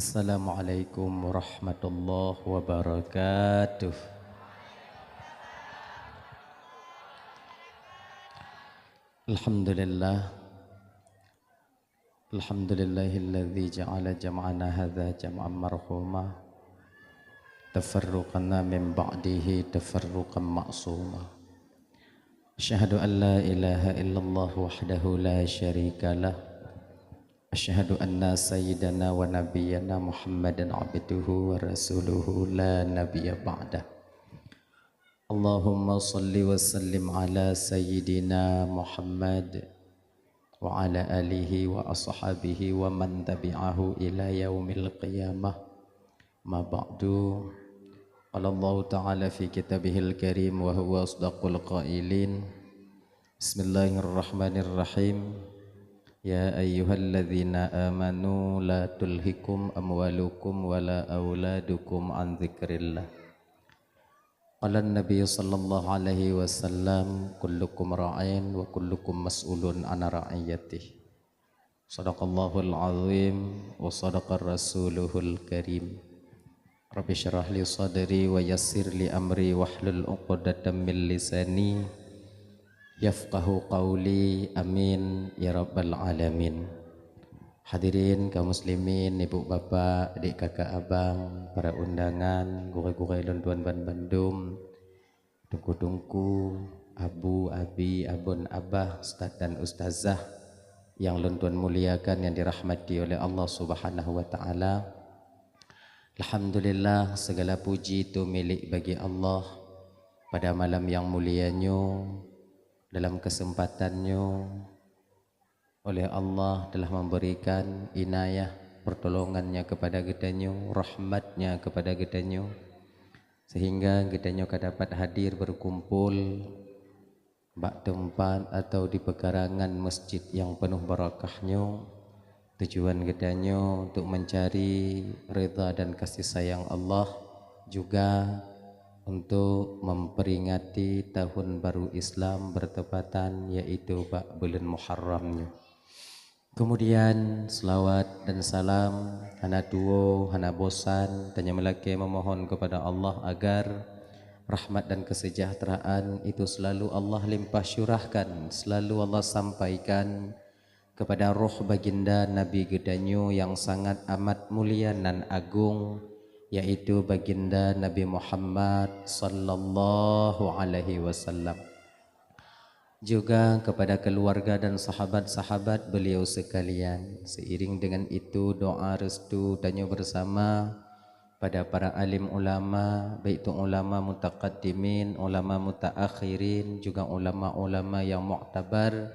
Assalamualaikum warahmatullahi wabarakatuh. Alhamdulillah. Alhamdulillahilladzi ja'ala jam'ana hadza jam'an marhuma tafarruqana min ba'dihi tafarruqan ma'suma. Asyhadu an la ilaha illallah wahdahu la syarikalah. Asyhadu anna sayyidana wa nabiyyana Muhammadan abduhu wa rasuluhu la nabiyya ba'dah. Allahumma salli wa sallim ala sayyidina Muhammad wa ala alihi wa ashabihi wa man tabi'ahu ila yaumil qiyamah. Ma ba'du. Qala Allah ta'ala fi kitabihil karim wa huwa asdaqul qailin. Bismillahirrahmanirrahim. Ya ayyuhalladzina amanu la tulhikum amwalukum wala auladukum an dzikrillah. Qala an-nabiy sallallahu alaihi wasallam kullukum ra'in wa kullukum mas'ulun an ra'iyatihi. Shadaqallahul azim wa shadaqar rasuluhul karim. Rabbi syrah li sadri wa yassir li amri wahlul 'uqdatam min lisani yafqahu qawli, amin ya rabbal alamin. Hadirin kaum muslimin, ibu bapak, adik kakak abang, para undangan, gure-gure lontuan ban Bandung, tungku-tungku, abu, abi, abun, abah, ustaz dan ustazah yang lontuan muliakan, yang dirahmati oleh Allah subhanahu wa ta'ala. Alhamdulillah, segala puji itu milik bagi Allah. Pada malam yang mulianya, dalam kesempatannya, oleh Allah telah memberikan inayah pertolongannya kepada kitanya, rahmatnya kepada kitanya, sehingga kitanya dapat hadir berkumpul bak tempat atau di pekarangan masjid yang penuh barakahnya. Tujuan kitanya untuk mencari redha dan kasih sayang Allah, juga untuk memperingati tahun baru Islam bertepatan yaitu bulan Muharramnya. Kemudian selawat dan salam hana duo hana bosan tanya melaki memohon kepada Allah agar rahmat dan kesejahteraan itu selalu Allah limpah syurahkan, selalu Allah sampaikan kepada roh baginda Nabi Gedanyo yang sangat amat mulia dan agung, yaitu baginda Nabi Muhammad sallallahu alaihi wasallam. Juga kepada keluarga dan sahabat-sahabat beliau sekalian. Seiring dengan itu doa restu tanya bersama pada para alim ulama, baik itu ulama mutaqaddimin, ulama mutaakhirin, juga ulama-ulama yang mu'tabar,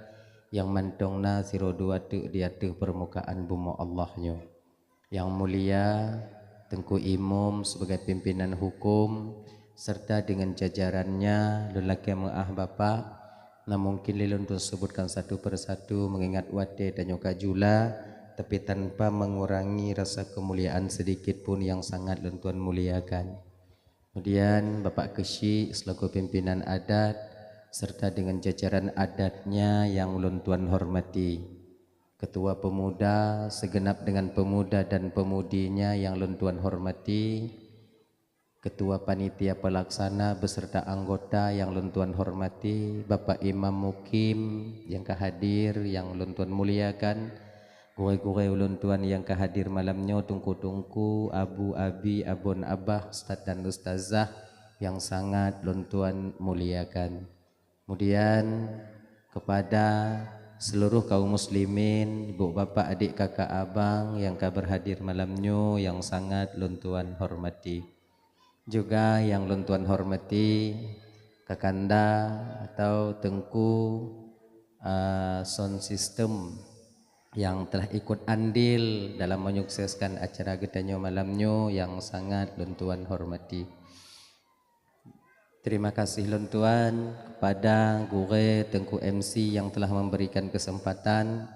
yang mantongna sirodua tu di atas permukaan bumi Allahnya. Yang mulia Tengku Imam sebagai pimpinan hukum serta dengan jajarannya, lelaki mengah bapak. Nah mungkin lilun untuk sebutkan satu persatu mengingat wate dan yoga jula, tapi tanpa mengurangi rasa kemuliaan sedikit pun yang sangat lentuan muliakan. Kemudian Bapak Keshi selaku pimpinan adat serta dengan jajaran adatnya yang lentuan hormati. Ketua pemuda segenap dengan pemuda dan pemudinya yang lentuan hormati. Ketua panitia pelaksana beserta anggota yang lentuan hormati, Bapak Imam Mukim yang kehadir yang lentuan muliakan, gure-gure lentuan yang kehadir malamnya, tungku-tungku, abu, abi, abun, abah, ustaz dan ustazah yang sangat lentuan muliakan. Kemudian kepada seluruh kaum muslimin, ibu bapak, adik kakak abang yang berhadir malamnya yang sangat lentuan hormati. Juga yang lentuan hormati Kakanda atau Tengku sound system yang telah ikut andil dalam menyukseskan acara gedanyo malamnya yang sangat lentuan hormati. Terima kasih lentuan kepada gure Tengku MC yang telah memberikan kesempatan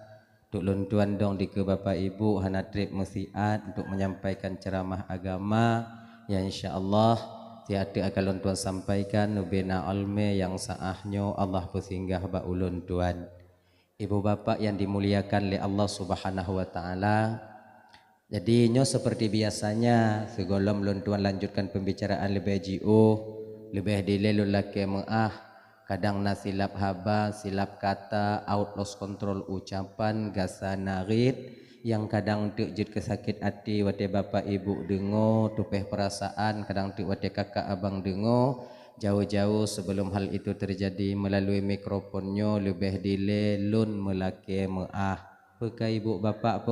untuk lentuan dong di ke Bapak Ibu Hanatrip Musiat untuk menyampaikan ceramah agama. Ya insyaallah tiada akan lontuan sampaikan nubena alme yang saahnya Allah bersinggah ba ulun tuan. Ibu bapak yang dimuliakan oleh Allah Subhanahu wa taala, Jadi nyo seperti biasanya segolom lon tuan lanjutkan pembicaraan lebih jiu, lebih dile laki kadang na silap haba, silap kata, out loss control ucapan, gasa narit yang kadang tu jid kesakit hati wate bapak ibu dengo, tupeh perasaan kadang tu wate kakak abang dengo. Jauh-jauh sebelum hal itu terjadi melalui mikrofonnya lebih dile lun melake Pekai ibu bapak apa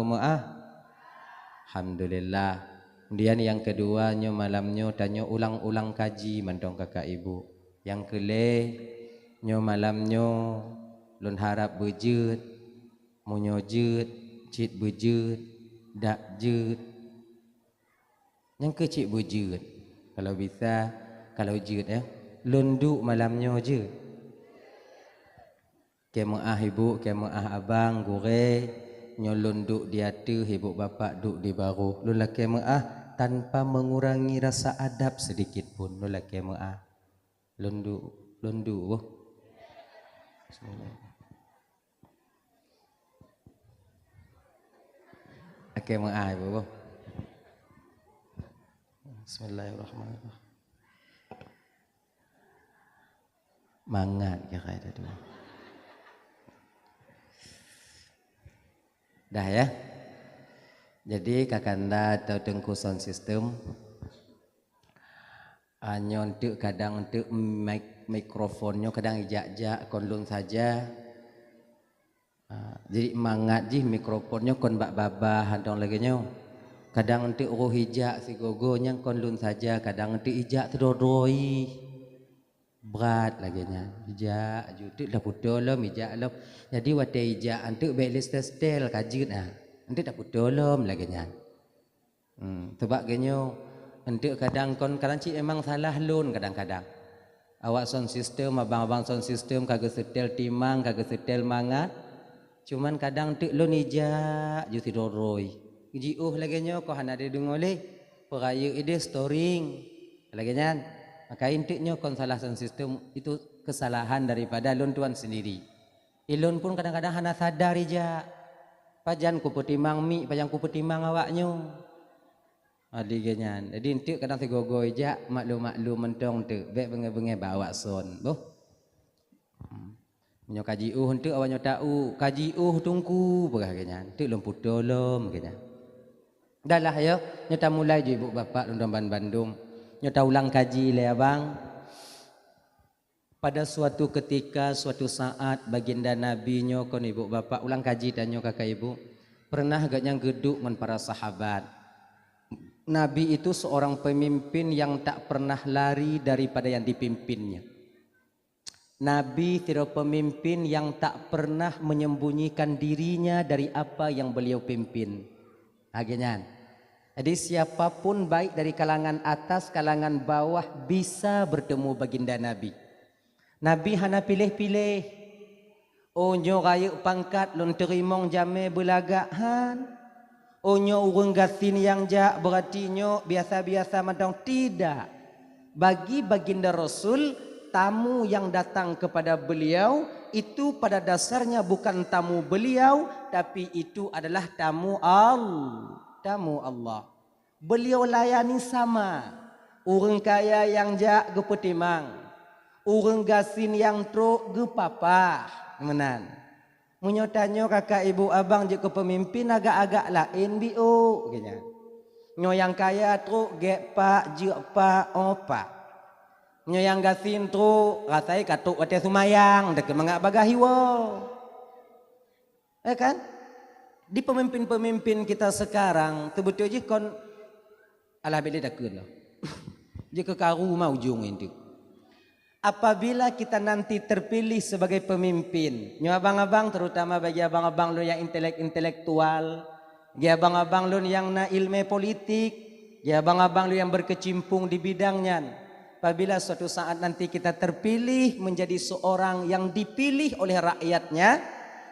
Alhamdulillah. Kemudian yang keduanya malamnya tanya ulang-ulang kaji mandong kakak ibu. Yang kele nyo malamnya lun harap bejut, munyo jut, cit bejut, dak jut. Yang ke cik bejut. Kalau bisa, kalau jut lunduk malamnya je. Kemaah ibu, kemaah abang, gure, nyolun duk di hati, ibu bapak duk di baru. Lula kemaah tanpa mengurangi rasa adab sedikit pun. Lula kemaah. Lunduk, lunduk. Kemaah ibu. Bismillahirrahmanirrahim. Mangat ya kaya tu. Dah ya. Jadi kakanda atau tengku sound system nyontek kadang untuk mikrofonnya kadang ijak-jak konlun saja. Jadi mangat ji mikrofonnya kon bak babah handong lagi nyo. Kadang untuk roh ijak si gogonya konlun saja, kadang untuk ijak terdodoi. Berat lagi nya ijak jutik dah putolom ijak lom. Jadi wate ijak antuk belis testel kajut antuk dah putolom lagi nya. Sebab genyo antuk kadang kon kadang cik memang salah lun kadang-kadang. Awak sound system abang-abang sound system kagak setel timang kagak setel mangat. Cuman kadang antuk lun ijak jutik doroi. Jiuh lagi nyo ko hana de dengole peraya ide storing lagi nya. Maka intinya kon salah sound system itu kesalahan daripada lun tuan sendiri. Ilun pun kadang-kadang hana sadar ija. Pajan ku petimang mi, pajan ku petimang awaknyo. Adiganya. Jadi intik kadang segogo ija maklum-maklum mentong tu. Bek benge-benge bawa son. Boh. Menyo kaji entuk awaknyo tahu. Kaji tungku begaganya. Intik lum putolom ganya. Dah lah ya. Nyata mulai je ibu bapak Lundomban Bandung. Nyata ulang kaji le abang. Pada suatu ketika, suatu saat baginda Nabi nyo kon ibu bapak ulang kaji dan nyo kakak ibu. Pernah agaknya geduk dengan para sahabat. Nabi itu seorang pemimpin yang tak pernah lari daripada yang dipimpinnya. Nabi tidak pemimpin yang tak pernah menyembunyikan dirinya dari apa yang beliau pimpin. Agenyan. Jadi siapapun baik dari kalangan atas, kalangan bawah bisa bertemu baginda Nabi. Nabi hana pilih-pilih. Oh nyo rayuk pangkat lun terimong jame belagak han. Oh nyo urung gasin yang jak berarti nyo biasa-biasa madang. Tidak. Bagi baginda Rasul, tamu yang datang kepada beliau itu pada dasarnya bukan tamu beliau, tapi itu adalah tamu Allah. Tamu Allah. Beliau layani sama. Orang kaya yang jak ge petimang. Orang gasin yang truk ge papa. Menan. Munyotanyo kakak ibu abang je ke pemimpin agak-agak lain bio. Gini. Nyo yang kaya truk ge pak je pak opa. Nyo yang gasin truk rasai katuk wate sumayang deket mengak bagahiwo. Kan? Di pemimpin-pemimpin kita sekarang tebetul je kon alah beli dah kun lah. Jika karu mau ujung itu. Apabila kita nanti terpilih sebagai pemimpin, nyo abang-abang terutama bagi abang-abang lu yang intelektual, bagi abang-abang lu yang na ilmu politik, bagi abang-abang lu yang berkecimpung di bidangnya. Apabila suatu saat nanti kita terpilih menjadi seorang yang dipilih oleh rakyatnya,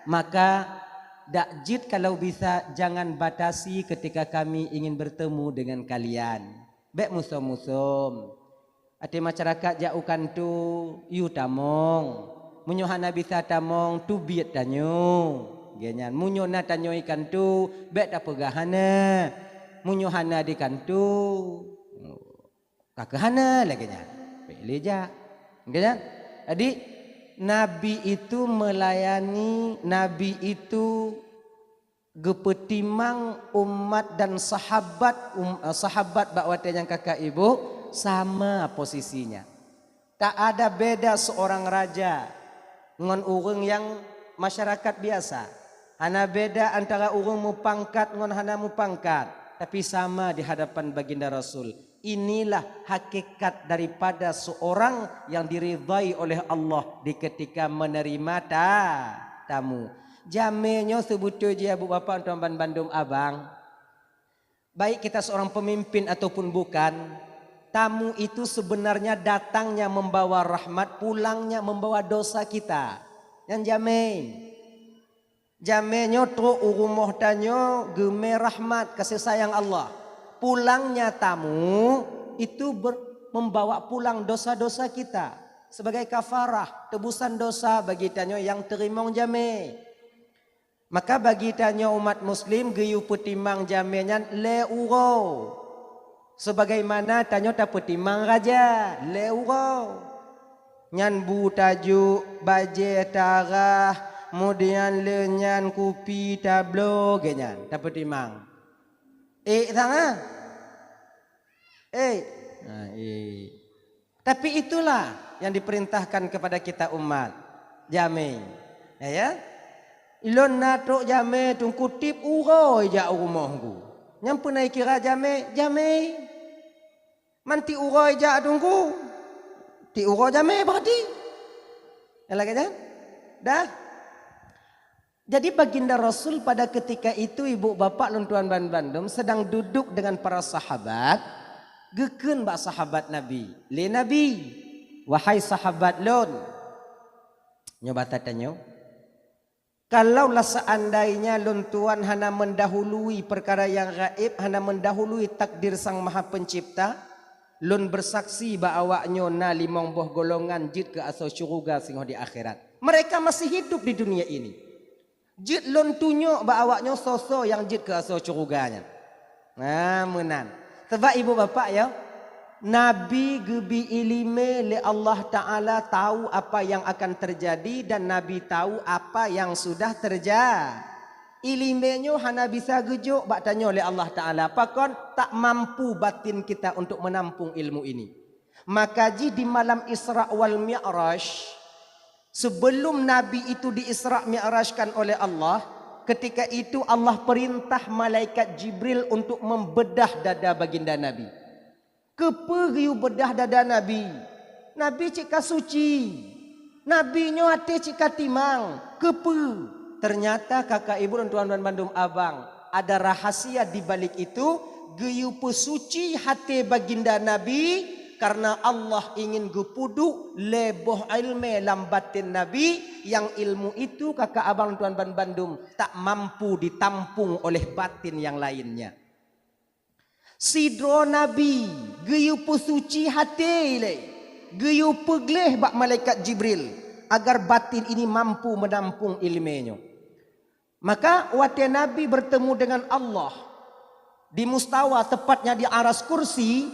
maka dakjid kalau bisa jangan batasi ketika kami ingin bertemu dengan kalian. Bek musom-musom. Ati masyarakat jauhkan tu yu tamong. Munyo hana bisa tamong tu biet tanyo. Genyan munyo na tanyo ikan tu bek tak pegahana. Munyo hana di kantu. Kakak hana lagi nya. Pilih ja. Kan? Jadi Nabi itu melayani, Nabi itu gepetimang umat dan sahabat sahabat bakwate yang kakak ibu sama posisinya. Tak ada beda seorang raja ngon urang yang masyarakat biasa. Hana beda antara urang mu pangkat ngon hana mu pangkat, tapi sama di hadapan baginda Rasul. Inilah hakikat daripada seorang yang diridhai oleh Allah di ketika menerima tamu. Jamenyo sebutu je Abu Bapa Tuan Bandung Abang. Baik kita seorang pemimpin ataupun bukan, tamu itu sebenarnya datangnya membawa rahmat, pulangnya membawa dosa kita. Yang jamin. Jamenyo tro urumoh tanyo geme rahmat kasih sayang Allah. Pulangnya tamu itu membawa pulang dosa-dosa kita sebagai kafarah, tebusan dosa bagi tanyo yang terimong jame. Maka bagi tanyo umat muslim geyu petimang jamenyan le uro. Sebagaimana tanyo tak petimang raja le uro. Nyan bu tajuk baje tarah, kemudian le nyan kupi tablo genyan tak petimang. Sana. Tapi itulah yang diperintahkan kepada kita umat. Jame. Ya. Ilon natok jame tung kutip uroi ja rumahku. Nyam punai kira jame. Manti uroi ja tungku. Ti uroi jame berarti. Lagi dah? Dah. Jadi baginda Rasul pada ketika itu ibu bapak luntuan Bandung sedang duduk dengan para sahabat. Geken bak sahabat Nabi. Le Nabi. Wahai sahabat lon. Nyoba tatanyo. Kalaulah seandainya luntuan hana mendahului perkara yang gaib. Hana mendahului takdir sang maha pencipta. Lun bersaksi bahawaknya na limong boh golongan jid ke asal syurga singho di akhirat. Mereka masih hidup di dunia ini. Jid lon tunjuk bahawaknya sosok yang jid ke asal curuganya. Nah menan. Sebab ibu bapak ya. Nabi gebi ilime le Allah Ta'ala tahu apa yang akan terjadi. Dan Nabi tahu apa yang sudah terjadi. Ilimenya hana bisa gejuk bak tanya oleh Allah Ta'ala. Pakon tak mampu batin kita untuk menampung ilmu ini. Maka di malam Isra wal Mi'raj. Sebelum Nabi itu di Isra Mi'rajkan oleh Allah, ketika itu Allah perintah malaikat Jibril untuk membedah dada baginda Nabi. Keperiu bedah dada Nabi. Nabi cika suci. Nabi nyo hati cika timang. Kepe. Ternyata kakak ibu dan tuan-tuan Bandung Abang, ada rahasia di balik itu. Geyu pesuci hati baginda Nabi. Karena Allah ingin gupudu leboh ilmu lambatin Nabi. Yang ilmu itu kakak abang tuan Bandung tak mampu ditampung oleh batin yang lainnya. Sidro Nabi geyu pesuci hati le. Geyu pegleh bak malaikat Jibril. Agar batin ini mampu menampung ilmunya. Maka waktu Nabi bertemu dengan Allah. Di mustawa tepatnya di aras kursi.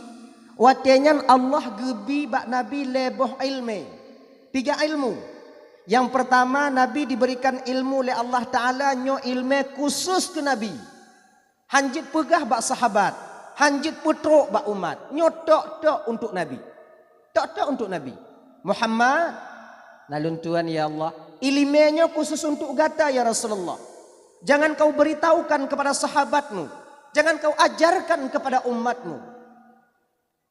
Watenya Allah gebi bak Nabi leboh ilmu. 3 ilmu. Yang pertama Nabi diberikan ilmu oleh Allah Ta'ala. Nyo ilmu khusus ke Nabi. Hanjit pegah bak sahabat. Hanjit putruk bak umat. Nyo tok untuk Nabi. Tok untuk Nabi. Muhammad. Nalun Tuhan ya Allah. Ilmunya khusus untuk gata ya Rasulullah. Jangan kau beritahukan kepada sahabatmu. Jangan kau ajarkan kepada umatmu.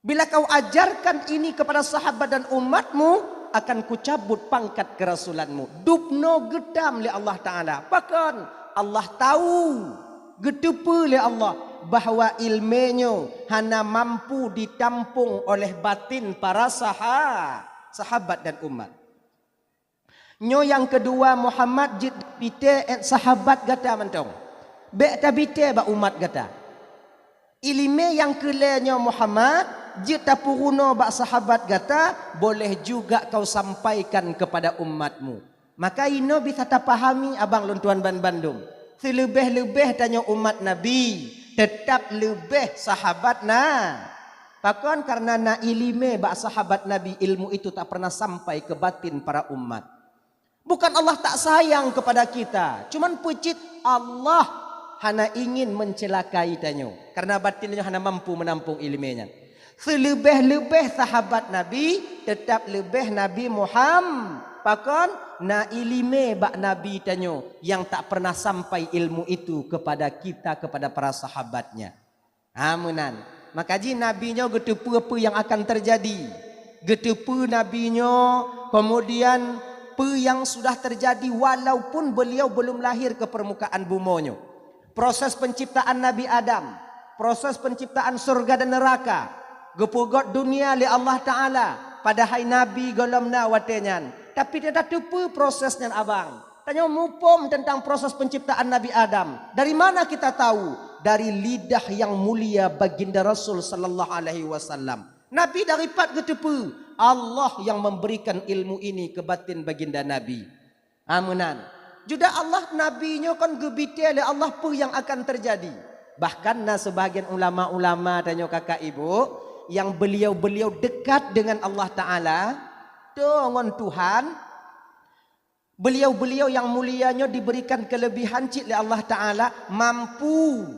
Bila kau ajarkan ini kepada sahabat dan umatmu, akan kucabut pangkat kerasulanmu. Dupno gedam oleh Allah Ta'ala. Bahkan Allah tahu, gedepa oleh Allah, bahawa ilmunya hana mampu ditampung oleh batin para sahabat dan umat. Nyo yang kedua Muhammad jid pite sahabat gata mentong. Bek tabite ba umat gata. Ilmu yang kelenya Muhammad jita puruno bak sahabat gata boleh juga kau sampaikan kepada umatmu. Maka ino bisa tak pahami abang luntuan Bandung. Selebih-lebih tanya umat Nabi. tetap lebih sahabat nah. Bahkan karena na ilime bak sahabat Nabi, ilmu itu tak pernah sampai ke batin para umat. Bukan Allah tak sayang kepada kita, cuman pucit Allah hana ingin mencelakai tanyo karena batinnya hana mampu menampung ilmunya. Selebih-lebih sahabat Nabi tetap lebih Nabi Muhammad. Bahkan na ilime bak Nabi tanyo yang tak pernah sampai ilmu itu kepada kita, kepada para sahabatnya. Amunan. Maka ji nabinya getepu apa yang akan terjadi. Getepu nabinya, kemudian apa yang sudah terjadi walaupun beliau belum lahir ke permukaan bumonyo. Proses penciptaan Nabi Adam, proses penciptaan surga dan neraka, gepugot dunia li Allah Ta'ala pada hai Nabi golamna watenyan. Tapi dia tak tepu prosesnya abang. Tanya mupom tentang proses penciptaan Nabi Adam. Dari mana kita tahu? Dari lidah yang mulia baginda Rasul sallallahu alaihi wasallam. Nabi daripat getepu. Allah yang memberikan ilmu ini ke batin baginda Nabi. Amunan. Juga Allah nabinya kan gebite oleh Allah apa yang akan terjadi. Bahkan sebagian ulama-ulama tanya kakak ibu yang beliau-beliau dekat dengan Allah Ta'ala dengan Tuhan, beliau-beliau yang mulianya diberikan kelebihan cik oleh Allah Ta'ala mampu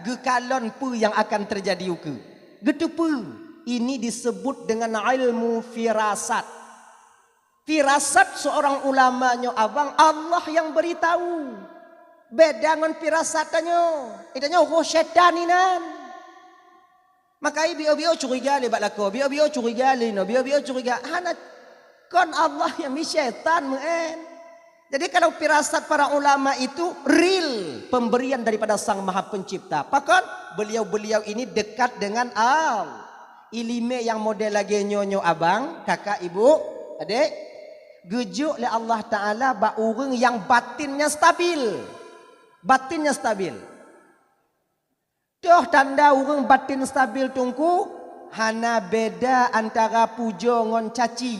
gekalon pu yang akan terjadi uke. Getupu ini disebut dengan ilmu firasat. Firasat seorang ulamanya abang Allah yang beritahu. Beda dengan firasatannya. Itanya roh syaitan inan. Maka bio-bio curiga le bak lako, bio-bio curiga le no, bio-bio curiga hana kon Allah yang syaitan men. Jadi kalau firasat para ulama itu real pemberian daripada Sang Maha Pencipta. Bahkan beliau-beliau ini dekat dengan Allah. Ilime yang model lagi nyonyo abang, kakak, ibu, adik, gejuk oleh Allah Ta'ala bak orang yang batinnya stabil. Batinnya stabil. Tuh tanda orang batin stabil tungku, hana beda antara pujo ngon caci.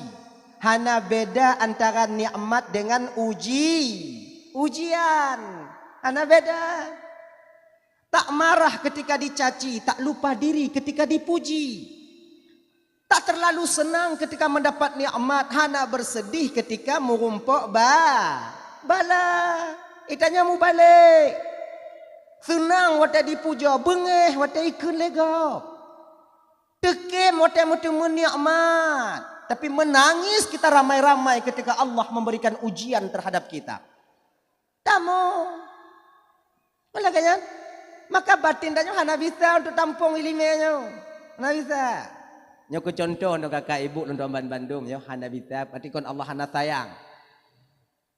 Hana beda antara nikmat dengan ujian. Hana beda. Tak marah ketika dicaci, tak lupa diri ketika dipuji. Tak terlalu senang ketika mendapat nikmat, hana bersedih ketika merumpok bala. Itanya mu balik. Senang wata dipuja, bengeh wata ikun lega. Tekem wata mutu nikmat. Tapi menangis kita ramai-ramai ketika Allah memberikan ujian terhadap kita. Tamu. Boleh kan? Maka batin danyo hana bisa untuk tampung ilimenya. Hana bisa. Nyoko contoh untuk kakak ibu untuk Bandung ya hana bisa. Berarti kon Allah hana sayang.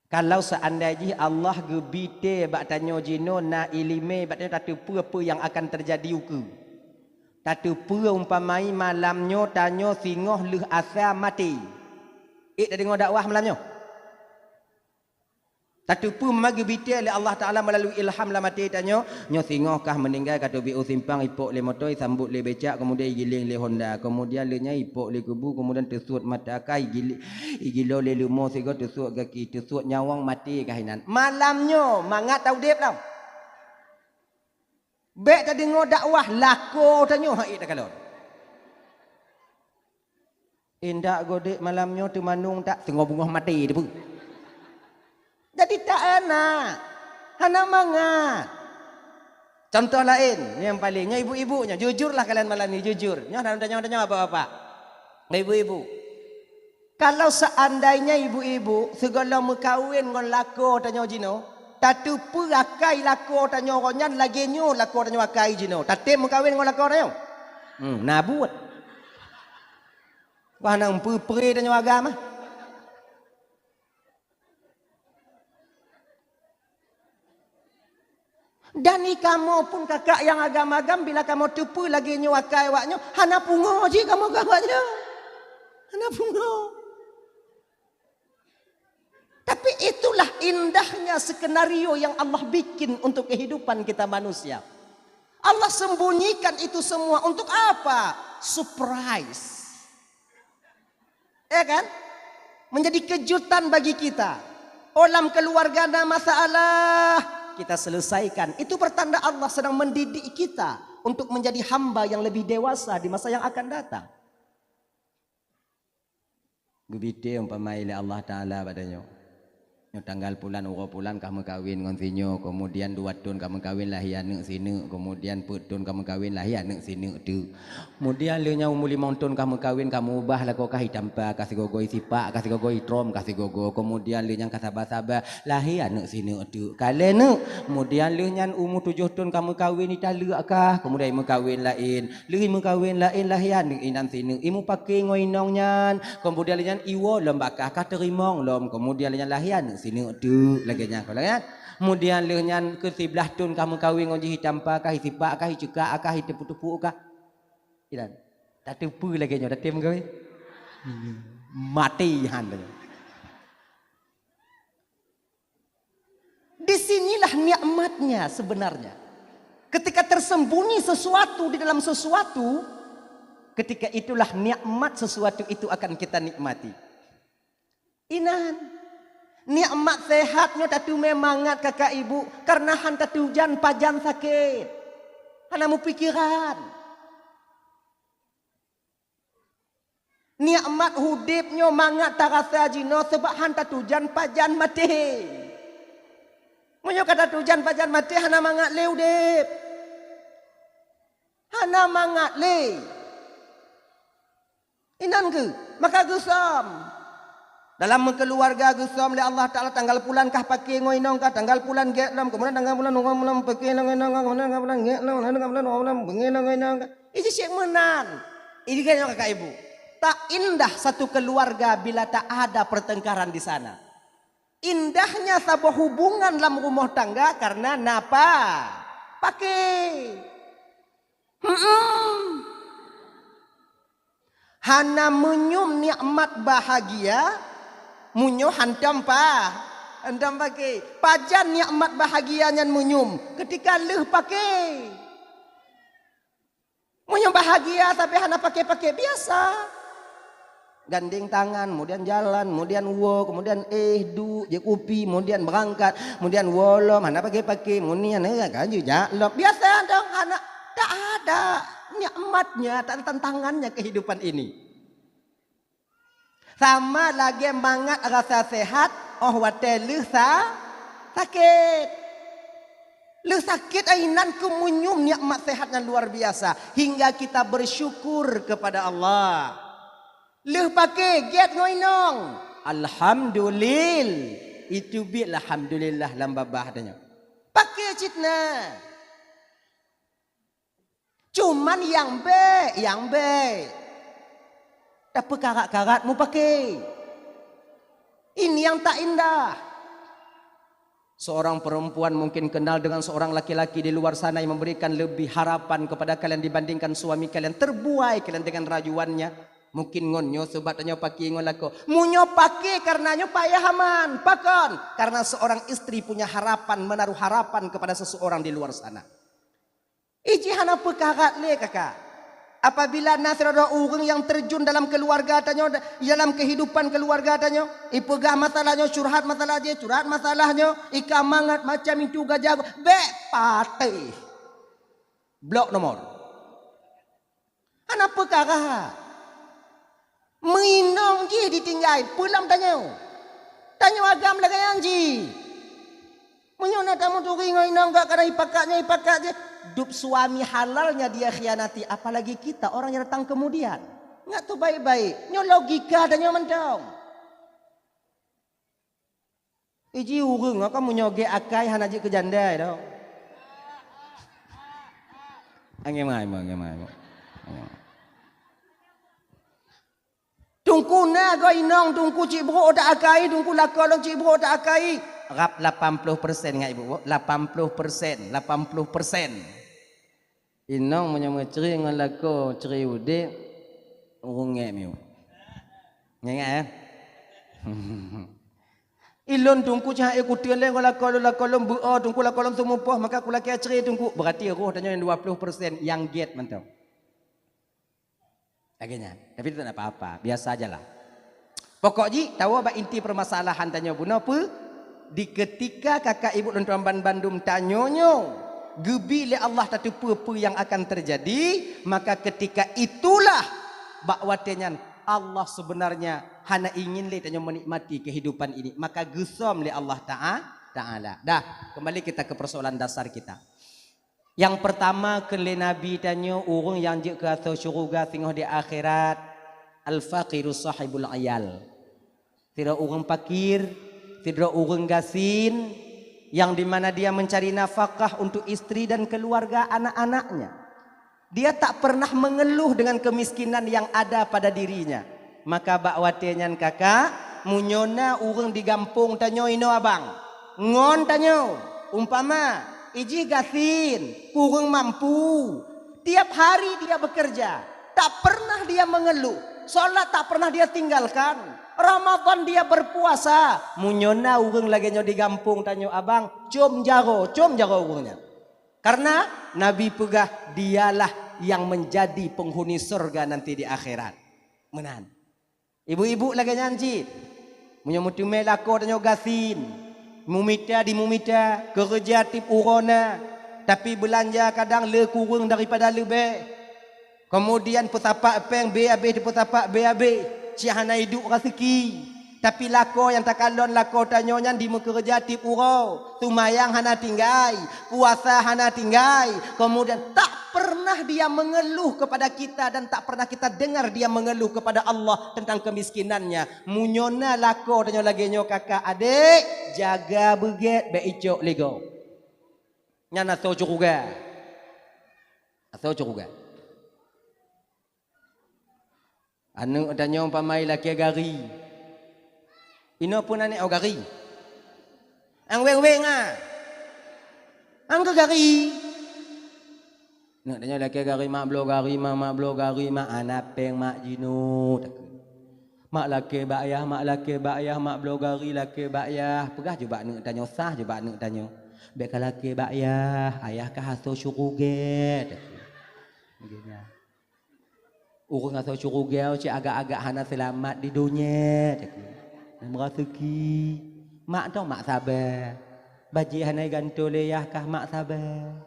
Kalau seandainya Allah gebite bak tanyo jino na ilime bak tanyo tak tahu apa yang akan terjadi uku. Tak tahu umpamai malamnya tanyo singoh leh asa mati. Dak dengar dakwah malamnya. Tak tahu magi bite oleh Allah Taala melalui ilham la mati tanyo nyo singoh kah meninggal kata BO simpang ipok le motor sambut le becak kemudian giling le Honda kemudian le nya ipok le kebu kemudian tersut mata kai gilo le lumo sego tersut kaki tersut nyawang mati kahinan. Malamnya mangat tau dep tau. Bek tak dengar dakwah lako tanyo haik tak kalon. Indak godek malamnya tu manung tak tengok bunga mati dia pun. Jadi tak enak. Hana mangat. Contoh lain yang palingnya ibu-ibunya jujurlah kalian malam ni jujur. Nyoh tanya apa-apa. Ibu-ibu. Kalau seandainya ibu-ibu segala mekawin ngon lako tanyo jino tatu pu akai lako tanyo ronyan lagi nyo lako tanyo akai jino. Tatem mekawin ngon lako tanyo. Nabut. Wah nang pre tanyo agama. Dan ni kamu pun kakak yang agam-agam bila kamu tupu lagi nyo akai waknyo hana pungo je kamu gawanya. Hana pungo. Tapi itulah indahnya skenario yang Allah bikin untuk kehidupan kita manusia. Allah sembunyikan itu semua untuk apa? Surprise. Ya kan? Menjadi kejutan bagi kita. Olam keluarga ada masalah. kita selesaikan. Itu pertanda Allah sedang mendidik kita untuk menjadi hamba yang lebih dewasa di masa yang akan datang. Gubite umpamai Allah Ta'ala padanya. Tanggal bulan uro bulan kamu kawin ngon sinyo, kemudian 2 tahun kamu kawin lah ya nek sini, kemudian 4 tahun kamu kawin lah ya nek sini tu. Kemudian leunya umur 5 tahun kamu kawin, kamu ubah lah kau kasih tampa, kasih gogoi sipak, kasih gogoi trom, kasih gogo. Kemudian leunya kasaba-saba lah ya nek sini tu. Kale nek, kemudian leunya umur 7 tahun kamu kawin italek kah, kemudian imu kawin lain. Leu imu kawin lain lah ya nek inan sini. Imu pakai ngoinong nyan, kemudian leunya iwo lembakah ka terimong lom, kemudian leunya lah ya nek sini tu lagi nya kalau kan kemudian leunya ke 11 tahun kamu kawin ngonji hitam pa kah hitipak kah hicuka kah hitepu-tepu kah idan tak tepu lagi nya datem gawe mati han. Disinilah nikmatnya sebenarnya. Ketika tersembunyi sesuatu di dalam sesuatu, ketika itulah nikmat sesuatu itu akan kita nikmati. Inan nikmat sehatnya tatu memangat kakak ibu karena han tatu jan pajan sakit. Hanamu pikiran. Nikmat hudipnya mangat tarasa jino sebab han tatu jan pajan mati. Munyo kata tatu jan pajan mati hana mangat le udip. Hana mangat le. Inan ke maka gusam. Dalam keluarga gusam oleh Allah Ta'ala tanggal bulan kah pakai ngoinong kah tanggal bulan getlom kemudian tanggal bulan ngoinong pakai ngoinong kemudian tanggal bulan getlom tanggal bulan ngoinong ngoinong ini syek menan. Ini kan kakak ibu tak indah satu keluarga bila tak ada pertengkaran di sana. Indahnya sebuah hubungan dalam rumah tangga karena napa pakai hana menyum nikmat bahagia munyo hantam pa hantam pakai pajan nikmat bahagianya munyum ketika leh pakai munyum bahagia tapi hana pakai biasa gandeng tangan kemudian jalan kemudian wo kemudian du je kopi kemudian berangkat kemudian wolom hana pakai kemudian kanju jalop biasa dong hana tak ada nikmatnya tak ada tantangannya kehidupan ini. Sama lagi mangat rasa sehat, wate lu sakit. Lu sakit ainan kemunyum nikmat sehatnya luar biasa hingga kita bersyukur kepada Allah. Lu pakai get ngoinong. Alhamdulillah. Itu bi alhamdulillah lambabah adanya. Pakai citna. Cuman yang B. Apa karat-karat mu pakai? Ini yang tak indah. Seorang perempuan mungkin kenal dengan seorang laki-laki di luar sana yang memberikan lebih harapan kepada kalian dibandingkan suami kalian. Terbuai kalian dengan rajuannya. Mungkin ngonyo sebatnya pakai ngon lako. Munyo pakai karena nyo payahaman. Pakon. Karena seorang istri punya harapan, menaruh harapan kepada seseorang di luar sana. Iji hana pekarat le kakak. Apabila nasrada orang yang terjun dalam keluarga tanya, dalam kehidupan keluarga tanya, ipegah masalahnya, curhat masalahnya, ikamangat macam itu gajah, pati, blok nomor. Anak perkara, menginong je ditinggal, pulang tanya agam lagi yang ji, menyona tamu tu inong gak karena ipakat je. Dup suami halalnya dia khianati, apalagi kita orang yang datang kemudian. Nggak tuh baik-baik. Nyo logika dan nyo mendong. Iji urung kamu nyoge akai hanaji ke janda itu. Angemai. Tungku na go inong tungku cik bro oda akai, tungku lakolong cik bro oda akai. Rap 80% nggak ibu? 80%. Inong menyama ceri dengan lako ceri ude urungnya miu. Nggak ya? Ilon tungku cah ikutin le lakolong bu tungku lakolong sumupoh maka kula kia ceri tungku berarti roh tanya yang 20% yang get mantap. Akhirnya, tapi itu tak apa-apa, biasa aja lah. Pokok ji tahu apa inti permasalahan tanya buna apa? di ketika kakak ibu dan tuan Bandung tanyonyo gebi le Allah tak apa yang akan terjadi, maka ketika itulah bakwatenyan Allah sebenarnya hana ingin le tanyo menikmati kehidupan ini, maka gesom le Allah Ta'ala. Dah, kembali kita ke persoalan dasar kita. Yang pertama kele Nabi tanyo orang yang je ke atau syurga tengok di akhirat, al-faqiru sahibul ayal. Tidak orang fakir, tidak orang gasin, yang dimana dia mencari nafkah untuk istri dan keluarga anak-anaknya. Dia tak pernah mengeluh dengan kemiskinan yang ada pada dirinya. Maka bakwatenyan kakak, munyona orang di kampung tanyo ino abang. Ngon tanyo, umpama iji gasin, kurang mampu. Tiap hari dia bekerja, tak pernah dia mengeluh. Salat tak pernah dia tinggalkan. Ramadan dia berpuasa. Munyona urang lagi nyo di kampung tanyo abang, com jaro urangnya. Karena Nabi pegah dialah yang menjadi penghuni surga nanti di akhirat. Menan. Ibu-ibu lagi nyanci. Munyo mutume lako tanyo gasin. Mumita di mumita, kerja tip urona. Tapi belanja kadang le kurang daripada lebih. Kemudian petapak peng BAB di petapak BAB. Cihana hidup rezeki. Tapi lako yang tak kalon lako tanyonya di kerja tip uro. Tumayang hana tinggai. Puasa hana tinggai. Kemudian tak pernah dia mengeluh kepada kita. Dan tak pernah kita dengar dia mengeluh kepada Allah tentang kemiskinannya. Munyona lako tanyo lagi nyo kakak adik. Jaga beget be icok lego. Nyana tau cukuga. Atau cukuga. Anu tanyo pamai laki gari. Ino pun ane au gari. Ang weng-weng ah. Ang gari. Nak tanyo laki gari mak blo gari mak anapeng mak jinu. Mak laki bayah mak blo gari laki bayah. Pegah je bak nak tanyo sah je bak nak tanyo. Bek laki bayah ayah kah haso syuruget. Begini. Orang asal curugau cik agak-agak hana selamat di dunia. Merasuki. Mak tau mak sabar. Baji hana ganto leyah kah mak sabar.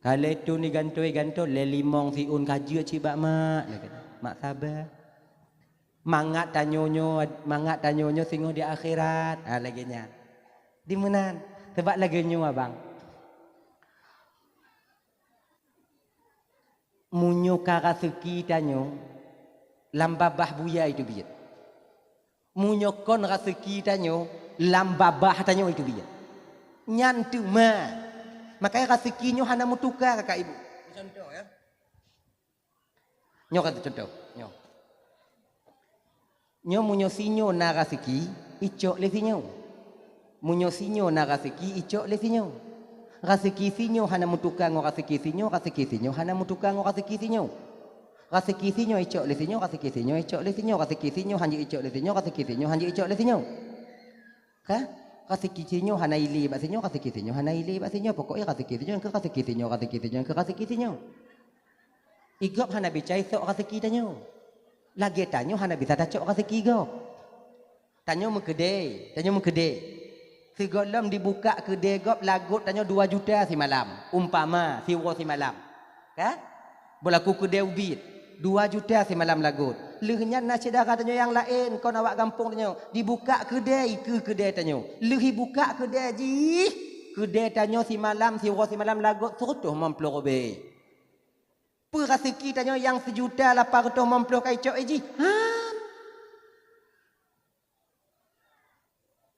Kalau itu ni ganto le limong siun kaji cik bak mak. Mak sabar. Mangat tanyonyo singo di akhirat. Ah laginya. Di menan. Sebab laginya abang. Munyo karasuki tanyo lambabah buya itu biar. Munyo kon rasuki tanyo lambabah tanyo itu biar. Nyantu ma. Makanya rasukinyo hana mutuka kakak ibu. Contoh ya. Nyo kata contoh. Nyo munyo sinyo na rasuki icok le sinyo. Munyo sinyo na rasuki icok le sinyo. Rezeki sinyo hana mutuka ngo rezeki sinyo hana mutuka ngo rezeki sinyo. Rezeki sinyo icok le sinyo, rezeki sinyo icok le sinyo, rezeki sinyo hanji icok le sinyo, rezeki sinyo hanji icok le sinyo. Ka? Rezeki sinyo hana ili ba sinyo, rezeki sinyo hana ili ba sinyo. Pokoknya rezeki sinyo ke rezeki sinyo ke rezeki sinyo. Igop hana bicai sok rezeki tanyo. Lagi tanyo hana bisa tacok rezeki igop. Tanyo mengkedai. Segolom dibuka kedai gop lagut tanya 2 juta si malam. Umpama siwa si malam. Ka? Berlaku kedai ubit. 2 juta si malam lagut. Lehnya nasi darah tanya yang lain. Kau nak kampung tanya. Dibuka kedai ke kedai tanya. Lehi buka kedai ji. Kedai tanya si malam siwa si malam lagut 150 lebih. Perasiki tanya yang 1.850 kaicok ji. Ha?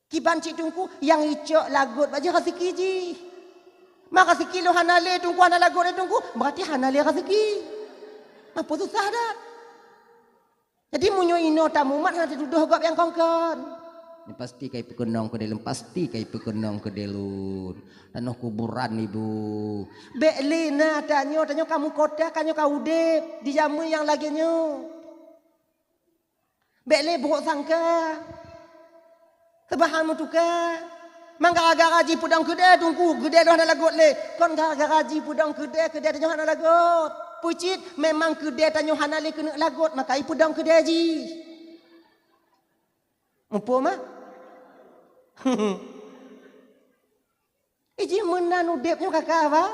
Kiban cik tungku yang icok lagut baca rezeki ji. Mak rezeki lo hanale tungku hana lagut le tungku. Berarti hanale rezeki. Apa susah dah. Jadi munyo ino tamu mat hana tuduh gop yang kongkon. Ini pasti kai pekenong ke dalam, pasti kai pekenong ke dalam. Tanah kuburan ibu. Beklina tanyo kamu kota kanyo kau udep di jamu yang lagi nyo. Bekle buruk sangka. Kebahan mutuka. Mang gara-gara ji pudang kedai tungku. Kedai dah nak lagut le. Kon gara-gara ji pudang kedai tanyo hana lagut. Pucit memang kedai tanyo hana le kena lagut. Maka i pudang kedai ji. Mupo mah? Iji menan udepnya kakak apa?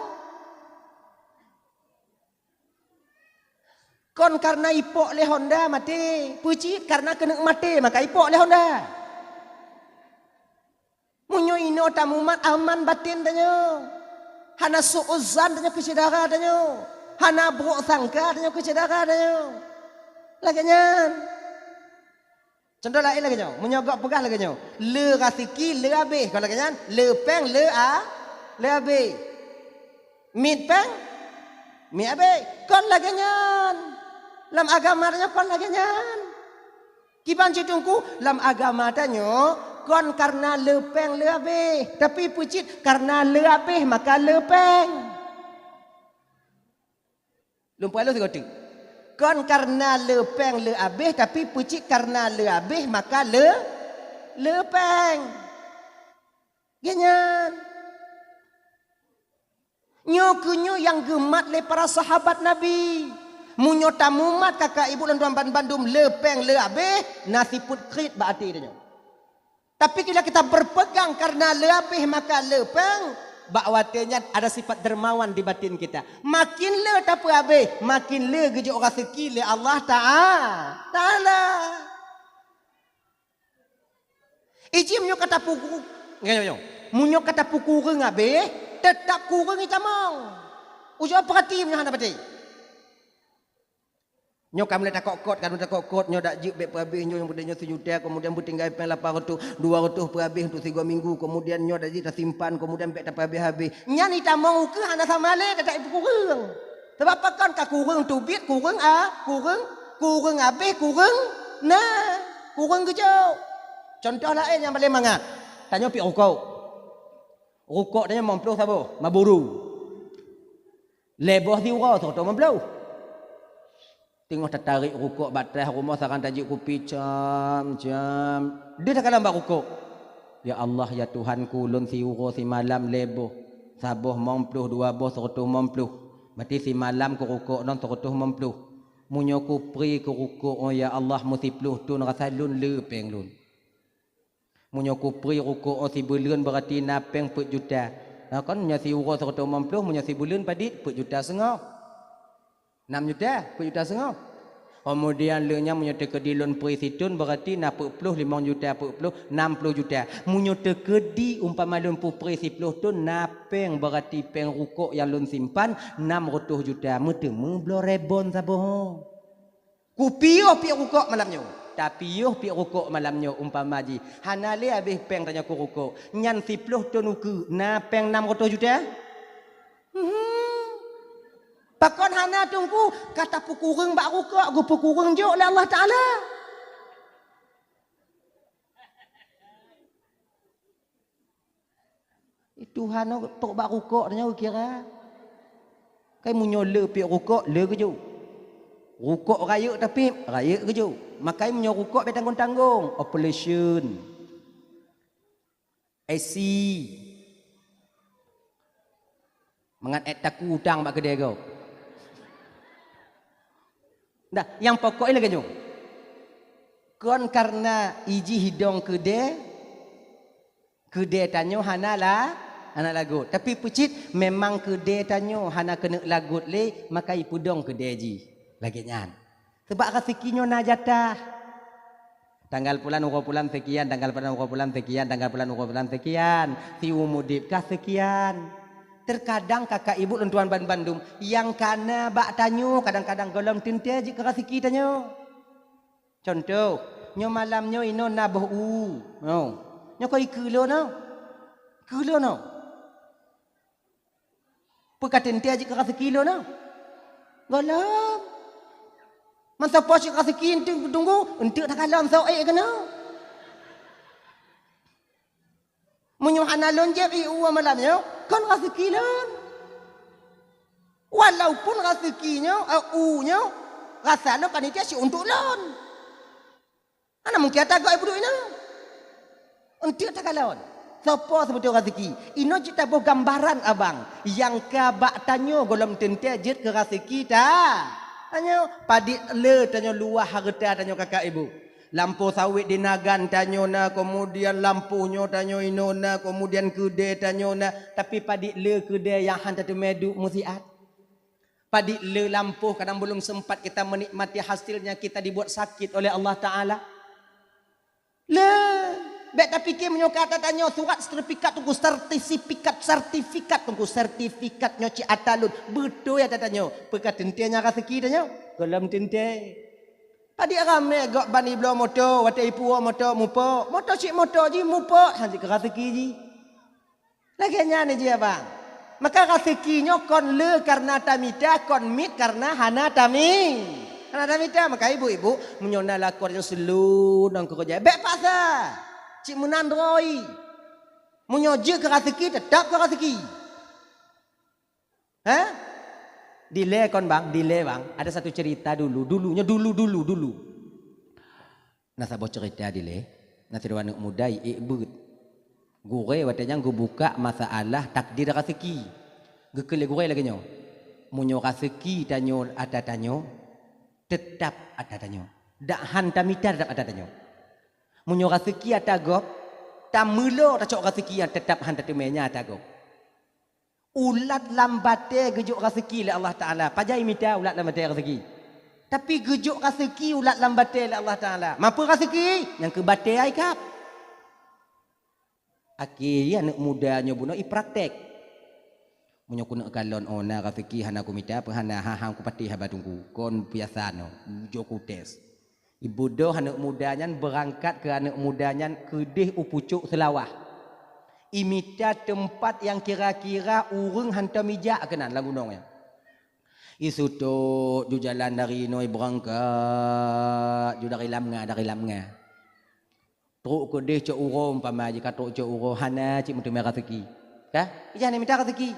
Kon karena ipok le Honda mati, pucit karena kena mati maka ipok le Honda. Munyo ino tamumat aman batin tanyo. Hana suuzan tanyo kesedara tanyo. Hana buruk sangka tanyo kesedara tanyo. Laginya. Contoh lain lagi nyo, menyogok pegah lagi nyo. Le rasiki le habis. Kalau lagi nyan, le peng le habis. Mit peng, mit habis. Kon lagi nyan. Lam agama tanya kon lagi nyan. Kiban citungku, lam agama tanya kon karena le peng le habis. Tapi pucit karena le habis maka le peng. Lumpur lu segotik. Kon karena le peng le habis tapi pucit karena le habis maka le peng. Ganyan. Nyo yang gemat le para sahabat Nabi. Munyo tamumat kakak ibu dan tuan bandum le peng le habis nasi put krit berarti dia. Tapi bila kita berpegang karena le habis maka le peng, bakwatenya ada sifat dermawan di batin kita. Makin le tak habis, makin le gejuk rezeki le Allah Ta'ala. Iji munyo kata puku, munyo kata puku reng habis, tetap kurang itamong. Ujo perhati munyo hana pati. Nyo kam le takok kot kan takok nyo dak jip be perhabis nyo yang budenya sejuta kemudian butinggal pen 800 200 perhabis untuk 3 minggu kemudian nyo dak jip simpan kemudian be tak habis-habis nyan itamong ke hana sama le tak kurang sebab apa kan ka kurang tu bit kurang habis kurang nah kurang kejau contoh lain yang paling mangat tanya pi rokok tanya mamplu sabo maburu leboh diura tu mamplu tengok tertarik rukuk batas rumah saran tajuk kopi jam dia tak kalah mbak rukuk ya Allah ya Tuhanku lun si uro si malam leboh saboh mampluh 2 boh 100 mampluh mati si malam ku rukuk non 100 mampluh munyo ku pri ku rukuk oh ya Allah musi pluh tun rasa lun le peng lun munyo ku pri rukuk oh si bulan berarti napeng put juta kan nya si uro 100 mampluh munyo si bulan padit put juta setengah 6 juta, 4 juta setengah. Kemudian lenya menyata kedilun presitun berarti na 40 5 juta 40 60 juta. Menyata kedi umpama lun presipluh tu napeng berarti peng rukuk yang lun simpan 600 juta. Metemu blo rebon saboh. Kupiyo pi rukuk malamnya. Tapi yo pi rukuk malamnya umpama ji. Hanale habis peng tanya ku rukuk. Nyan sipluh tu nuku na peng 600 juta. Pakon hana tungku kata pukureng bak rukuk gu pukureng jo oleh Allah Taala. Itu hana tok bak rukuk nya kira. Kai munyo le pi rukuk le ke jo. Rukuk raya tapi raya ke jo. Makai munyo rukuk be tanggung-tanggung operation. IC. Mengat taku hutang bak kedai kau. Nah, yang pokoknya lagi nyung. Kon karena iji hidung kede tanyo hana lagu. Tapi pucit memang kede tanyo hana kena lagut le maka ipudong kede ji. Lagi nyan. Sebab rezekinyo na jatah. Tanggal bulan sekian, tanggal bulan sekian, si umudip kah sekian. Terkadang kakak ibu dan tuan bandum yang kana bak tanyo kadang-kadang golong tintia ji kerasiki tanyo. Contoh, nyo malam nyo ino nabuh no. Nyo koi kulo no. Kulo no. Pekatintia ji kerasiki lo no. Golong. Masa posi kerasiki tunggu untuk tak kalam so kena. Menyuhana lonjek iu malamnya kan rezeki lon. Walaupun rezekinya u-nya rasanya panitia si untuk lon. Ana mungkin tak gak ibu ini. Untuk tak kalon. Siapa sebetulnya rezeki? Ino kita buat gambaran abang yang kabak tanyo golom tente jet ke rezeki ta. Tanyo padit le tanyo luah harta tanyo kakak ibu. Lampu sawit di Nagan tanyona, kemudian lampunya tanyo inona, kemudian kedai tanyona, tapi padik le kedai yang hantar tu medu musiat. Padik le lampu kadang belum sempat kita menikmati hasilnya, kita dibuat sakit oleh Allah Taala. Le, baik tak fikir menyokat tanya surat sertifikat tunggu sertifikat tunggu sertifikat nyoci atalun. Betul ya tanya. Pekat tentenya rezeki tanya. Kelam tente. Padi ramai gak bani belah motor, watai ipu motor mupo. Motor cik motor ji mupo, hanti ke rezeki ji. Laginya ni je abang. Maka rezekinya kon le karena tamita, kon mit karena hana taming. Hana tamita maka ibu-ibu menyona lakon yang selu nang kerja. Baik pasal. Cik menandroi. Menyoje ke rezeki tetap ke rezeki. Hah? Delay kon bang, delay bang. Ada satu cerita dulu. Nah sabot cerita delay. Nah tidak anak muda ikbut. Gure watanya gue buka masalah takdir rezeki. Gekele gure lagi nyo. Munyo rezeki tanyo ada tanyo. Tetap ada tanyo. Dak hantamita tetap ada tanyo. Munyo rezeki ada gop. Tamulo tacok rezeki yang tetap hantatimenya ada gop. Ulat lambate gejuk rezeki oleh Allah Ta'ala. Pajai minta ulat lambate rezeki. Tapi gejuk rezeki ulat lambate oleh Allah Ta'ala. Mampu rezeki yang kebate ai kap. Akhirnya anak mudanya buno praktek. Munyo kuna kalon ona rezeki hana ku minta apa hana hahang ku pati habadungku. Kon biasa no. Joku tes. Ibu do anak mudanya berangkat ke anak mudanya kedih upucuk selawah. Imita tempat yang kira-kira urung hantar mijak kenan lagu nongnya. Isu tu ju jalan dari noi berangkat ju dari lamnga. Truk ke deh cok uro umpama jika truk cok uro hana cik mutu merah rezeki. Kah? Ijana minta rezeki.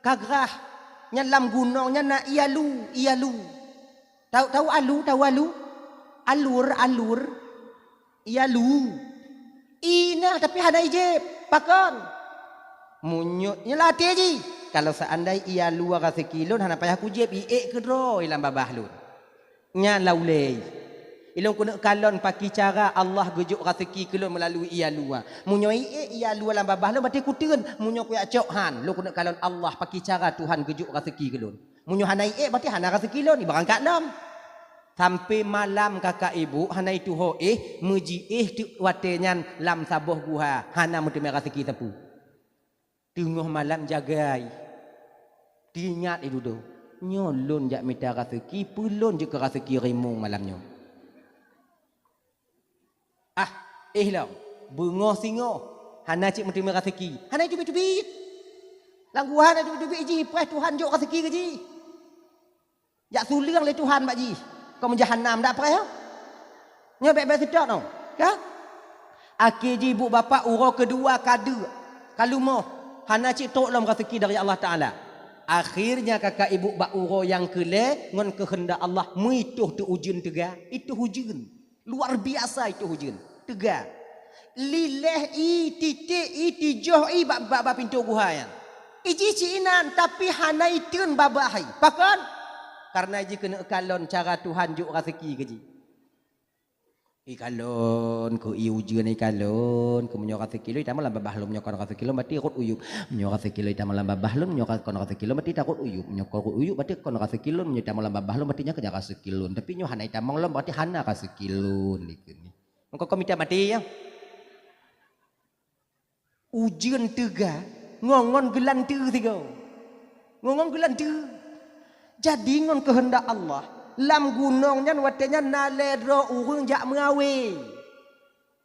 Kagrah nyalam gunungnya na ialu. Tahu alu? Alur. Ialu. Ina tapi hana ijib. Pakon munyutnya latih ji. Kalau seandainya ia luar rezeki lun hana payah kujib iek kedro ilam babah lun nya laulei ilung kuna kalon paki cara Allah gejuk rezeki kelun melalui ia luar munyo iek ia luar lam babah lun berarti kuteun munyo ku acok han lu kuna kalon Allah paki cara Tuhan gejuk rezeki kelun munyo hana iek berarti hana rezeki lun ibarangkat nam. Sampai malam kakak ibu hana itu ho meji tu watenyan lam saboh guha hana mutu merah rezeki tapu. Tengah malam jagai. Diingat itu do. Nyolon jak minta rezeki pulun je ke rezeki rimung malamnya. Lah. Bunga singo. Hana cik mutu merah rezeki. Hana cubit-cubit. Langgu hana cubit-cubit ji pres Tuhan jok rezeki ke ji. Jak suliang le Tuhan mak ji. Kau menjahannam tak apa ya? Nyobek sedap no. Ya? Akhirnya ibu bapa urau kedua kadu. Kalau mau hana cik tok lam rezeki dari Allah Taala. Akhirnya kakak ibu bak urau yang kele ngon kehendak Allah muituh tu ujian tega. Itu ujian. Luar biasa itu ujian. Tega. Lileh titik tijoh bak pintu guhayan. Iji cinan tapi hana itun babahai. Pakon karena ji kena kalon cara Tuhan juk rezeki ke ji. Kalon ku ujian kalon ku menyo rezeki lo itama lamba bahlum nyokon rezeki lo mati rot uyup. Menyo rezeki lo itama lamba bahlum nyokon rezeki lo mati takut uyup. Nyokon uyup berarti kon rezeki lo menyo itama lamba bahlum mati nya kenya rezeki lo. Tapi nyo hana itama lo berarti hana rezeki lo nikeni. Engko komite mati ya. Ujian tega ngongon gelan tu tiga. Ngongon gelan tu. Jadi ngon kehendak Allah lam gunungnya watenya naledro urung jak mengawe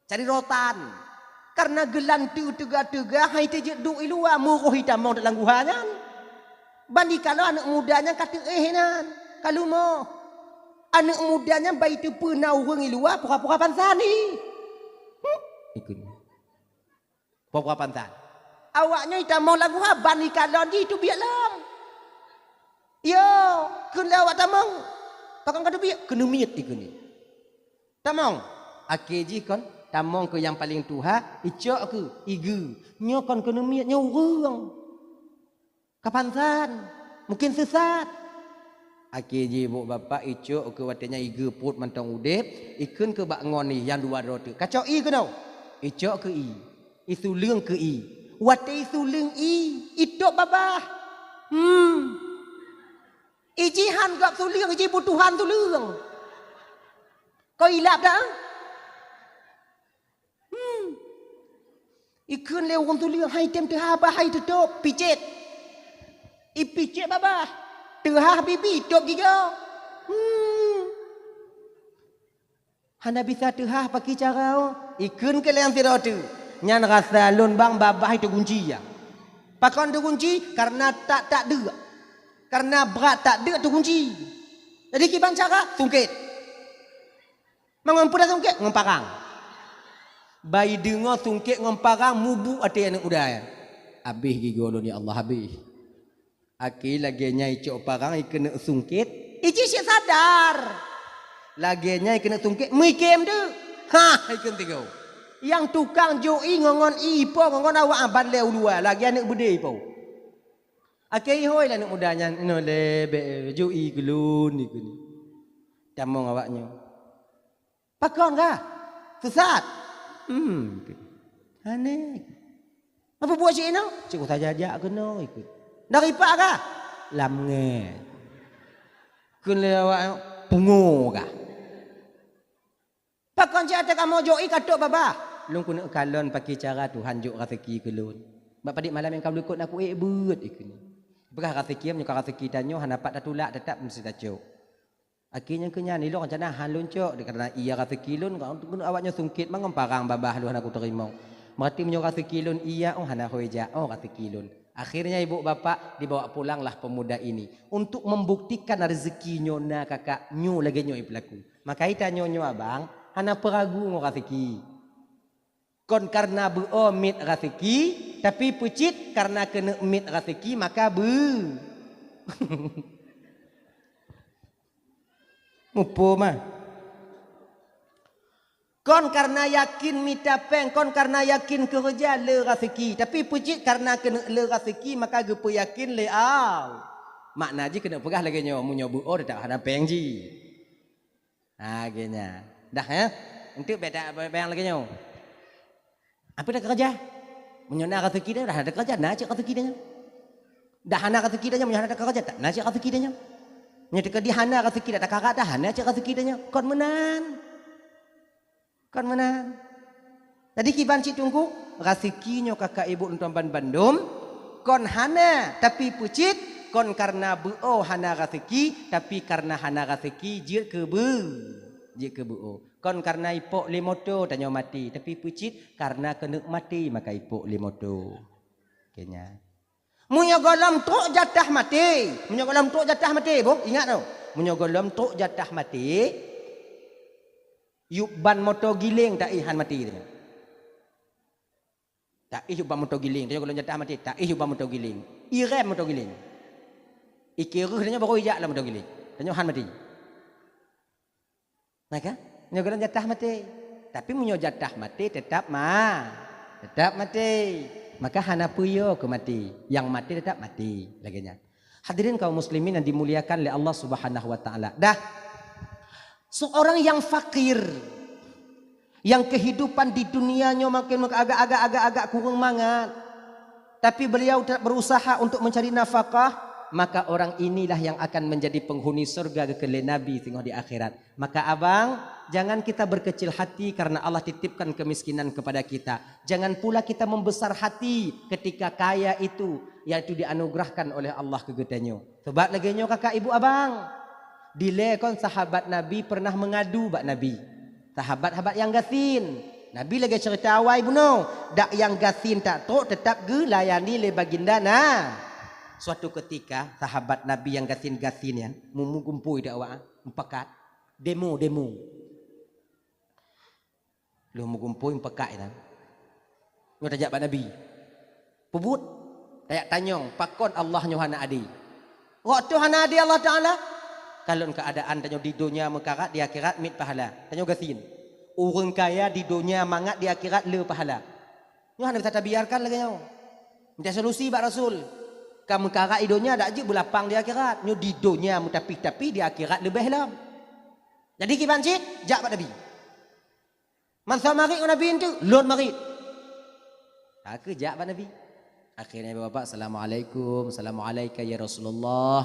cari rotan karena gelan tu tega hai tejek du ilua muruh hitam mau dalam guhanyan bandi kalau anak mudanya kata nan kalau mau anak mudanya bayi tu pernah urung ilua pura-pura pansani ikut pura-pura pansan awaknya hitam mau lagu bandi kalau di tu biarlah. Yo, kena awak tamang. Pakang kadu biak kena miet ikuni. Tamang. Akeji kon tamang ke yang paling tuha, icok ke igu. Nyo kon kena miet nyo urang. Kapansan. Mungkin sesat. Akhirnya ibu bapa icuk ke watenya iga put mantong udep, ikun ke bak ngon ni yang dua roti. Kacau i ke no? Icuk ke i. Itu lương ke i. Wate itu lương i. Itu baba. Ijihan gak tu lương, iji butuhan tu lương. Kau ilap dah? Ikun lewong tu lương hai tem terha ba hai tutup picit. I picit baba. Terah bibi top giga. Hana bisa terah pakai cara ikun ke yang tidak tu. Nyan rasa lon bang babah itu kunci ya. Pakon tu kunci karena tak ada. Karena berat tak ada tu kunci. Jadi kiban cara sungkit. Mengampu dah sungkit ngomparang. Bayi dengar sungkit ngomparang mubu ada yang udah. Habis giga lon ya Allah habis. Aki laginya icok parang ikena sungkit. Ici siap sadar. Laginya ikena sungkit. Mikem tu. Ha, ikan tiga. Yang tukang joi ngongon ipo ngongon awak abad leu dua. Lagi anak bude ipo. Aki hoi lah anak mudanya. No lebe joi gelun ikun. Camong awaknya. Pakon kah? Sesat. Aneh. Apa buat cik no? Cik saja ajak kena ikut. Dari pak kah? Lam nge. Kun lewat pungu kah? Pakon cik ada kamu joi katok baba. Lung kuna kalon pakai cara Tuhan juk rezeki kelun. Bapa dik malam yang kau lekut aku but ikun. Bekah rezeki menyuka rezeki tanyo han dapat datulak tetap mesti dacuk. Akhirnya kenya ni lo rencana han luncuk karena iya rezeki lun kau awaknya sungkit mangomparang babah lu han aku terima. Berarti menyuka rezeki lun iya oh hana hoja oh rezeki lun. Akhirnya ibu bapak dibawa pulanglah pemuda ini untuk membuktikan rezekinya na kakak nyu lagi nyu pelaku. Maka ita nyu abang hana peragu ngo rezeki. Kon karena mit rezeki tapi pucit karena kena mit rezeki maka mupo mah. Kon karena yakin mitapeng, kon karena yakin kerja le rezeki. Tapi pucit karena kena le rezeki maka gepu yakin le aw. Makna je kena pegah lagi nyo munyo bu oh tak ada peng ji. Ha genya. Dah ya. Untuk beda bayang lagi nyo. Apa dah kerja? Munyo na rezeki dah ada kerja na cik rezeki dah. Dah hana rezeki dah munyo ada kerja tak na cik rezeki dah. Nya dekat di hana rezeki dah tak karat dah hana cik rezeki dah. Kon menan. Kan mana? Jadi kiban cik tunggu rezekinya kakak ibu untuk Bandung. Kon hana tapi pucit. Kon karena buo hana rezeki tapi karena hana rezeki jir ke buo. Kon karena ipok limoto tanya mati tapi pucit karena kena mati maka ipok limoto. Kenya. Munyo golom truk jatah mati. Munyo golom truk jatah mati, bu. Ingat tu. Munyo golom truk jatah mati. Yuk ban motor giling tak ihan mati dia. Tak yuk ban motor giling dia kalau jatah mati tak yuk ban motor giling. Irem motor giling. Ikiru dia baru ijak lah motor giling. Dia han mati. Maka nyo kalau jatah mati. Tapi munyo jatah mati tetap mati. Maka hana puyo ke mati. Yang mati tetap mati laginya. Hadirin kaum muslimin yang dimuliakan oleh Allah Subhanahu wa taala. Dah seorang yang fakir, yang kehidupan di dunianya makin agak kurang mangat, tapi beliau berusaha untuk mencari nafkah, maka orang inilah yang akan menjadi penghuni surga kekele Nabi tengok di akhirat. Maka abang, jangan kita berkecil hati karena Allah titipkan kemiskinan kepada kita. Jangan pula kita membesar hati ketika kaya itu, yaitu dianugerahkan oleh Allah kegedanyo. Sebab lagi nyo kakak ibu abang. Dilekon sahabat Nabi pernah mengadu bak Nabi. Sahabat-sahabat yang gasin. Nabi lagi cerita awai buno. Dak yang gasin tak tok tetap gelayani le baginda nah. Suatu ketika sahabat Nabi yang gasin-gasin ya, mumu kumpul dak awak empekat demo. Lu mu kumpul empekat itu. Ngo tajak bak Nabi. Pebut tayak tanyong pakon Allah nyohana adi. Waktu hana adi Allah Taala kalau keadaan tanya di dunia mekarat di akhirat mit pahala. Tanya gasin. Orang kaya di dunia mangat di akhirat le pahala. Nyo hendak kita biarkan lagi nyo. Minta solusi bak Rasul. Kamu karak idonya ada je belapang di akhirat. Nyo didonya mu tapi di akhirat lebih lam. Jadi ki bancit jak pak Nabi. Mansa mari Nabi itu lon mari. Tak ke jak pak Nabi. Akhirnya bapak assalamualaikum, assalamualaikum ya Rasulullah.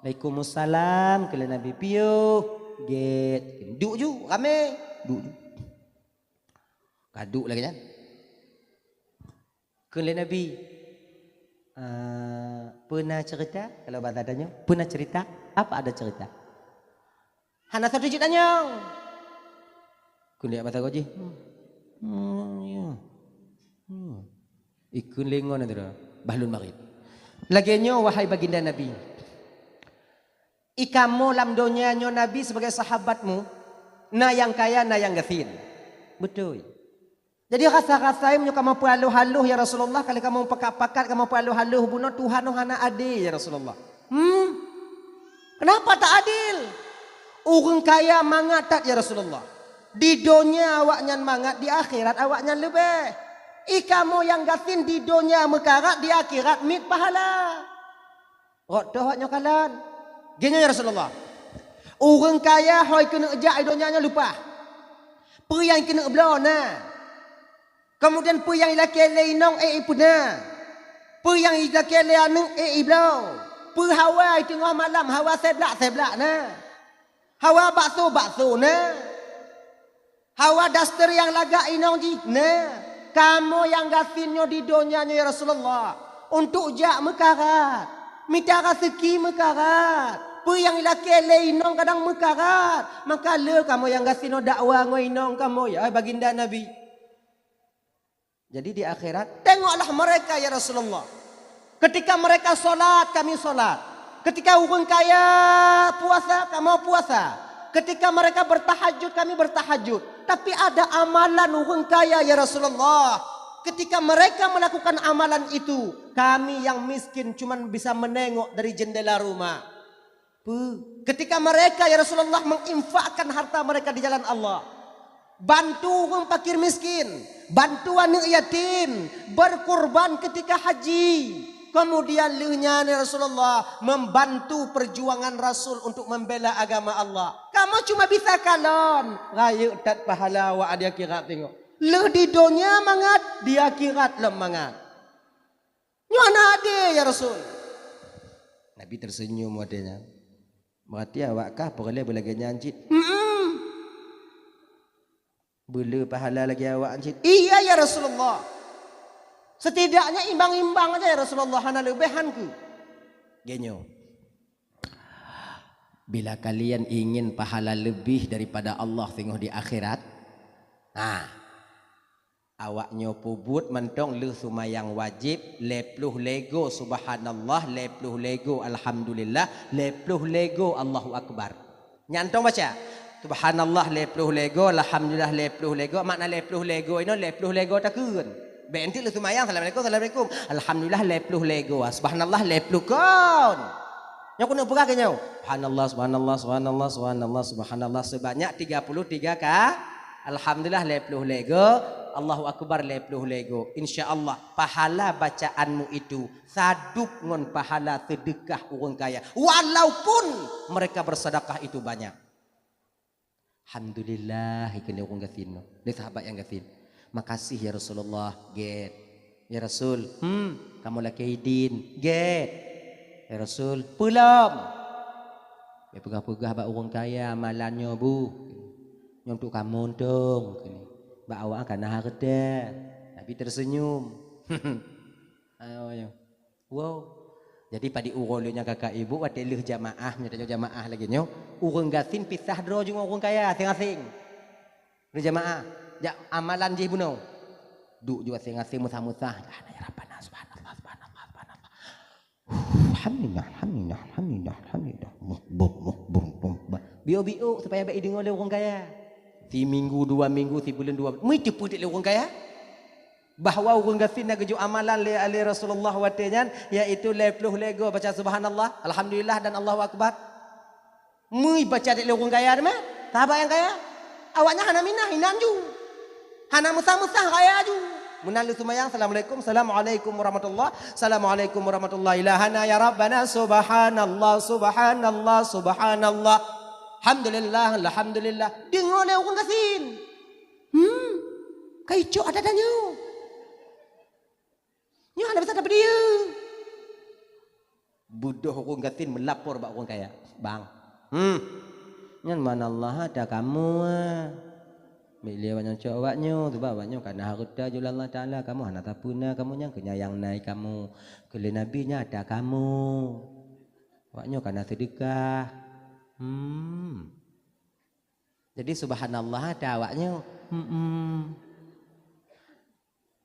Waalaikumsalam kala Nabi piyo. Get. Duk ju rame. Duk. Kaduk lagi kan. Kala Nabi pernah cerita kalau bahasa adanya pernah cerita apa ada cerita hana satu ceritanya kuliah bahasa goji ikun lengon itu bahlun marid laginya wahai baginda Nabi ikamu lam dunia nyo Nabi sebagai sahabatmu na yang kaya na yang gasin betul. Jadi rasa-rasaim nyo kamu paluh-haluh ya Rasulullah kali kamu pakat-pakat kamu paluh-haluh bunuh Tuhan hana adil ya Rasulullah. Kenapa tak adil? Orang kaya mangat tak ya Rasulullah. Di dunia awaknya mangat, di akhirat awaknya lebih. Ikamu yang gasin di dunia mekarat, di akhirat mit pahala. Rodoh awaknya kalan. Gini ya Rasulullah. Orang kaya hoi kena ejak di dunia lupa. Yang kena belona. Kemudian pu yang ilaki leinong ipuna. Pu yang ilaki leanung iblau. Pu hawa tengah malam hawa seblak na. Hawa bakso na. Hawa daster yang lagak inong ji na. Kamu yang gasinnya di dunianya ya Rasulullah. Untuk jak mekarat. Minta rezeki mekarat. Pu yang ilaki leinong kadang mekarat. Maka le kamu yang gasinnya dakwah ngoinong kamu ya baginda Nabi. Jadi di akhirat tengoklah mereka ya Rasulullah. Ketika mereka solat kami solat. Ketika orang kaya puasa kamu puasa. Ketika mereka bertahajud kami bertahajud. Tapi ada amalan orang kaya ya Rasulullah. Ketika mereka melakukan amalan itu kami yang miskin cuman bisa menengok dari jendela rumah. Ketika mereka ya Rasulullah menginfakkan harta mereka di jalan Allah. Bantu orang fakir miskin, bantu anak yatim, berkorban ketika haji. Kemudian lehnya Rasulullah membantu perjuangan Rasul untuk membela agama Allah. Kamu cuma bisa kalon, raya tak pahala wa di akhirat tengok. Leh di dunia mangat, di akhirat lem mangat. Nyana ada ya Rasul. Nabi tersenyum wadanya. Berarti awakkah boleh lagi nyanjit? Boleh pahala lagi awak anjit. Iya ya Rasulullah. Setidaknya imbang-imbang aja ya Rasulullah. Hana lebihanku. Genyo. Bila kalian ingin pahala lebih daripada Allah tengok di akhirat. Awaknya pubut mentong le sumayang wajib. Lepluh lego subhanallah. Lepluh lego alhamdulillah. Lepluh lego Allahu Akbar. Nyantong baca. Subhanallah lepluh lego, alhamdulillah lepluh lego. Makna lepluh lego ini lepluh lego takun. Benti lu sumayang assalamualaikum. Alhamdulillah lepluh lego. Subhanallah lepluh kon. Yang kena buka ke nyau. Subhanallah sebanyak 33 kah? Alhamdulillah lepluh lego. Allahu Akbar lepluh lego. Insyaallah pahala bacaanmu itu sadup ngon pahala sedekah orang kaya. Walaupun mereka bersedekah itu banyak. Alhamdulillah ikan orang gasin dia sahabat yang gasin. Makasih ya Rasulullah. Get ya Rasul. Kamu laki hidin. Get ya Rasul. Pulang. Ya pegah-pegah bak orang kaya amalannya bu. Yang untuk kamu dong. Bak awak akan harta. Nabi tersenyum. Ayo. Wow. Jadi pada urolnya kakak ibu waktu leh jamaah nyata jamaah lagi nyo urang gasin pisah dro jeung urang kaya asing-asing. Leh jamaah ja amalan je buno. Duk juga asing-asing musah-musah. Ya Rabbana subhanallah. Alhamdulillah. Bio supaya baik dengar oleh orang kaya. Si minggu 2 minggu si bulan 2. Mai cepet le orang kaya. Bahawa orang gasin nak keju amalan le Rasulullah watenya iaitu lepluh lego baca subhanallah alhamdulillah dan Allahu Akbar. Mui baca le orang kaya mah sahabat yang kaya awaknya hana minah hinan ju hana musah-musah kaya ju Menalu sumayang. Assalamualaikum. Assalamualaikum warahmatullahi. Assalamualaikum warahmatullahi. Ilahana ya Rabbana. Subhanallah. Subhanallah. Subhanallah. Alhamdulillah. Alhamdulillah. Dengar le orang kasin. Kaicok ada tanya. Nyo ada besar dapat dia. Bodoh orang kasin melapor bak orang kaya. Bang. Nyan mana Allah ada kamu. Bila banyak cowoknya, tu bawanya karena harta jual Allah Taala kamu anak tapuna kamu yang kenyayang naik kamu. Kele nabinya ada kamu. Awaknya karena sedekah. Jadi subhanallah ada awaknya.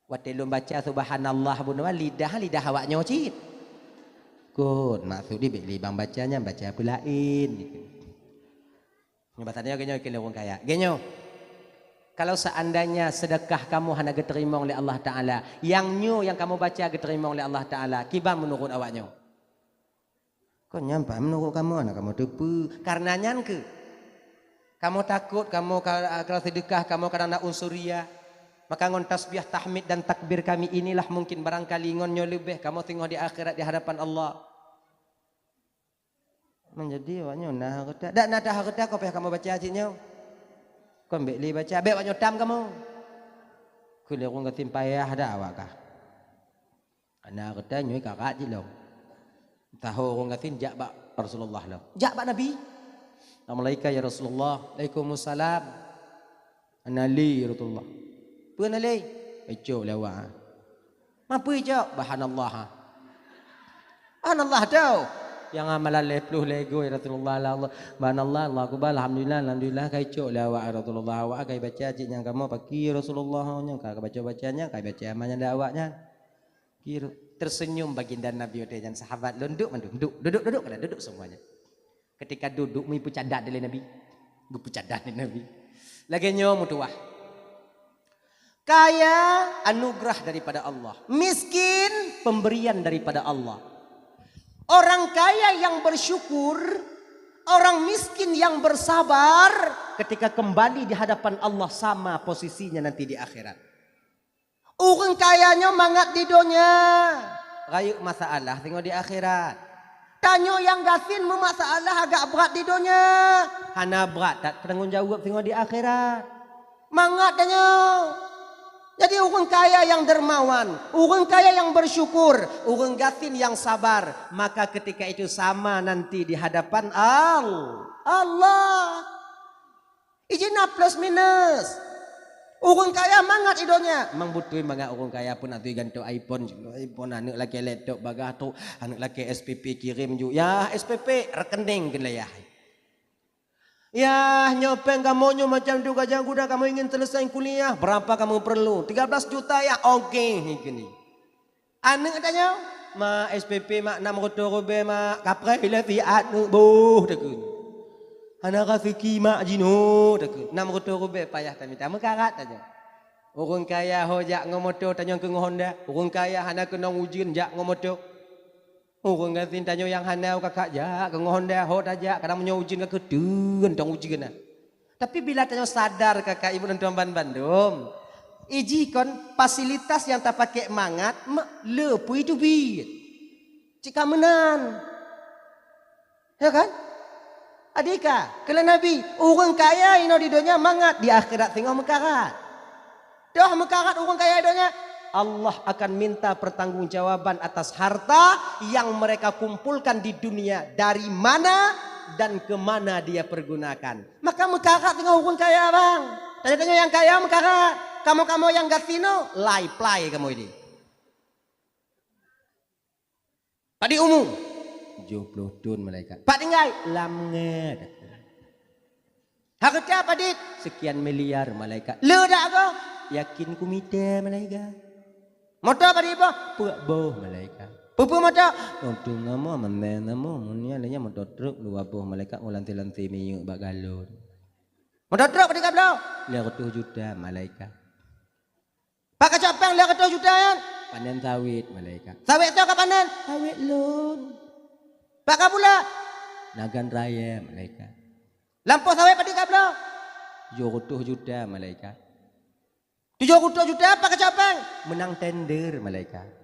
Waktu lu baca subhanallah bunwa lidah awaknya cit. Kun maksud dia beli bang bacanya baca pulain gitu. Ini bahasanya genyo kele orang kaya. Genyo. Kalau seandainya sedekah kamu hanya diterima oleh Allah Ta'ala. Yang kamu baca diterima oleh Allah Ta'ala. Kibar menurut awaknya. Kau nyampe menurut kamu anak kamu tepu. Karena nyanke. Kamu takut, kamu kalau sedekah, kamu karena unsuria. Maka ngon tasbih, tahmid dan takbir kami inilah mungkin barangkali ngonnya lebih. Kamu tengok di akhirat di hadapan Allah. Menjadi awaknya nah harta. Tak nak harta kau payah kamu baca hajinya. Kau ambil li baca, ambil banyak tam kamu. Kuliah orang katim payah ada awak kah? Anak kata nyui kakak je lo. Tahu orang katim jak bak Rasulullah lo. Jak bak Nabi. Assalamualaikum ya Rasulullah. Waalaikumsalam. Anali Rasulullah. Pun ali. Ecok lewat. Mampu ecok bahanallah. Bahanallah tau. Yang amalan lepluh lego ya Rasulullah Allah. Subhanallah Allah akbar alhamdulillah kai cok lawak Rasulullah awak kai baca cik yang kamu pagi Rasulullah nya kai baca bacanya kai baca amalnya dakwaknya. Kira tersenyum baginda Nabi dan sahabat duduk kada duduk semuanya. Ketika duduk mi pucadat dari Nabi. Gu pucadat dari Nabi. Lagi nyo mutuah. Kaya anugerah daripada Allah. Miskin pemberian daripada Allah. Orang kaya yang bersyukur, orang miskin yang bersabar ketika kembali di hadapan Allah sama posisinya nanti di akhirat. Orang kayanya mangat di dunia, rayu masalah tengok di akhirat. Tanyo yang gafin memasalah agak berat di dunia, hana berat tak tanggung jawab tengok di akhirat. Mangat tanyo. Jadi orang kaya yang dermawan, orang kaya yang bersyukur, orang gafin yang sabar. Maka ketika itu sama nanti di hadapan Allah. Ijina plus minus. Orang kaya mangat idonya. Mang butuh mangat orang kaya pun nanti gantung iPhone anak laki laptop bagah tu, anak laki SPP kirim juga. Ya SPP rekening kena ya. Ya nyopeng kamu macam tu gajah kuda kamu ingin selesai kuliah berapa kamu perlu 13 juta ya oke gini anak katanya ma SPP mak 600 rupiah mak kapre bila fiat buh dekun anak kafiki mak jino dekun 600 rupiah payah kami tamu karat tanya orang kaya hojak ngomoto tanya ke Honda orang kaya hana kena ujian jak ngomoto orang ngatin tanya yang hanau kakak jak ke Honda ho tajak kadang menyo ujian ke kedun tong ujian. Tapi bila tanya sadar kakak ibu dan tuan Bandung, iji kon fasilitas yang tak pakai mangat lepui itu bit. Cika menan. Ya kan? Adika, kalau Nabi orang kaya ino di dunia mangat di akhirat tengok mekarat. Dah mekarat orang kaya dunia Allah akan minta pertanggungjawaban atas harta yang mereka kumpulkan di dunia. Dari mana dan kemana dia pergunakan. Maka mekarat tengok orang kaya bang. Tanya-tanya yang kaya mekarat. Kamu-kamu yang gasino, play kamu ini. Padi umum. 70 tun mereka. Pak tinggal. Lamnget. Harga apa dit? Sekian miliar malaikat. Ledak kau? Yakin kumite malaikat. Motor apa dia? Puak boh malaikat. Pupu motor. Untuk nama mana nama munia lainnya motor truk dua boh malaikat ngulanti-lanti minyak bagalon. Motor truk pada kabel. 200 juta malaikat. Pak kacapang 200 juta kan? Panen sawit malaikat. Sawit tu apa panen? Sawit lun. Pak kapula? Nagan raya malaikat. Lampu sawit pada kabel. 200 juta malaikat. 7 juta apa kecapang? Menang tender malaikat.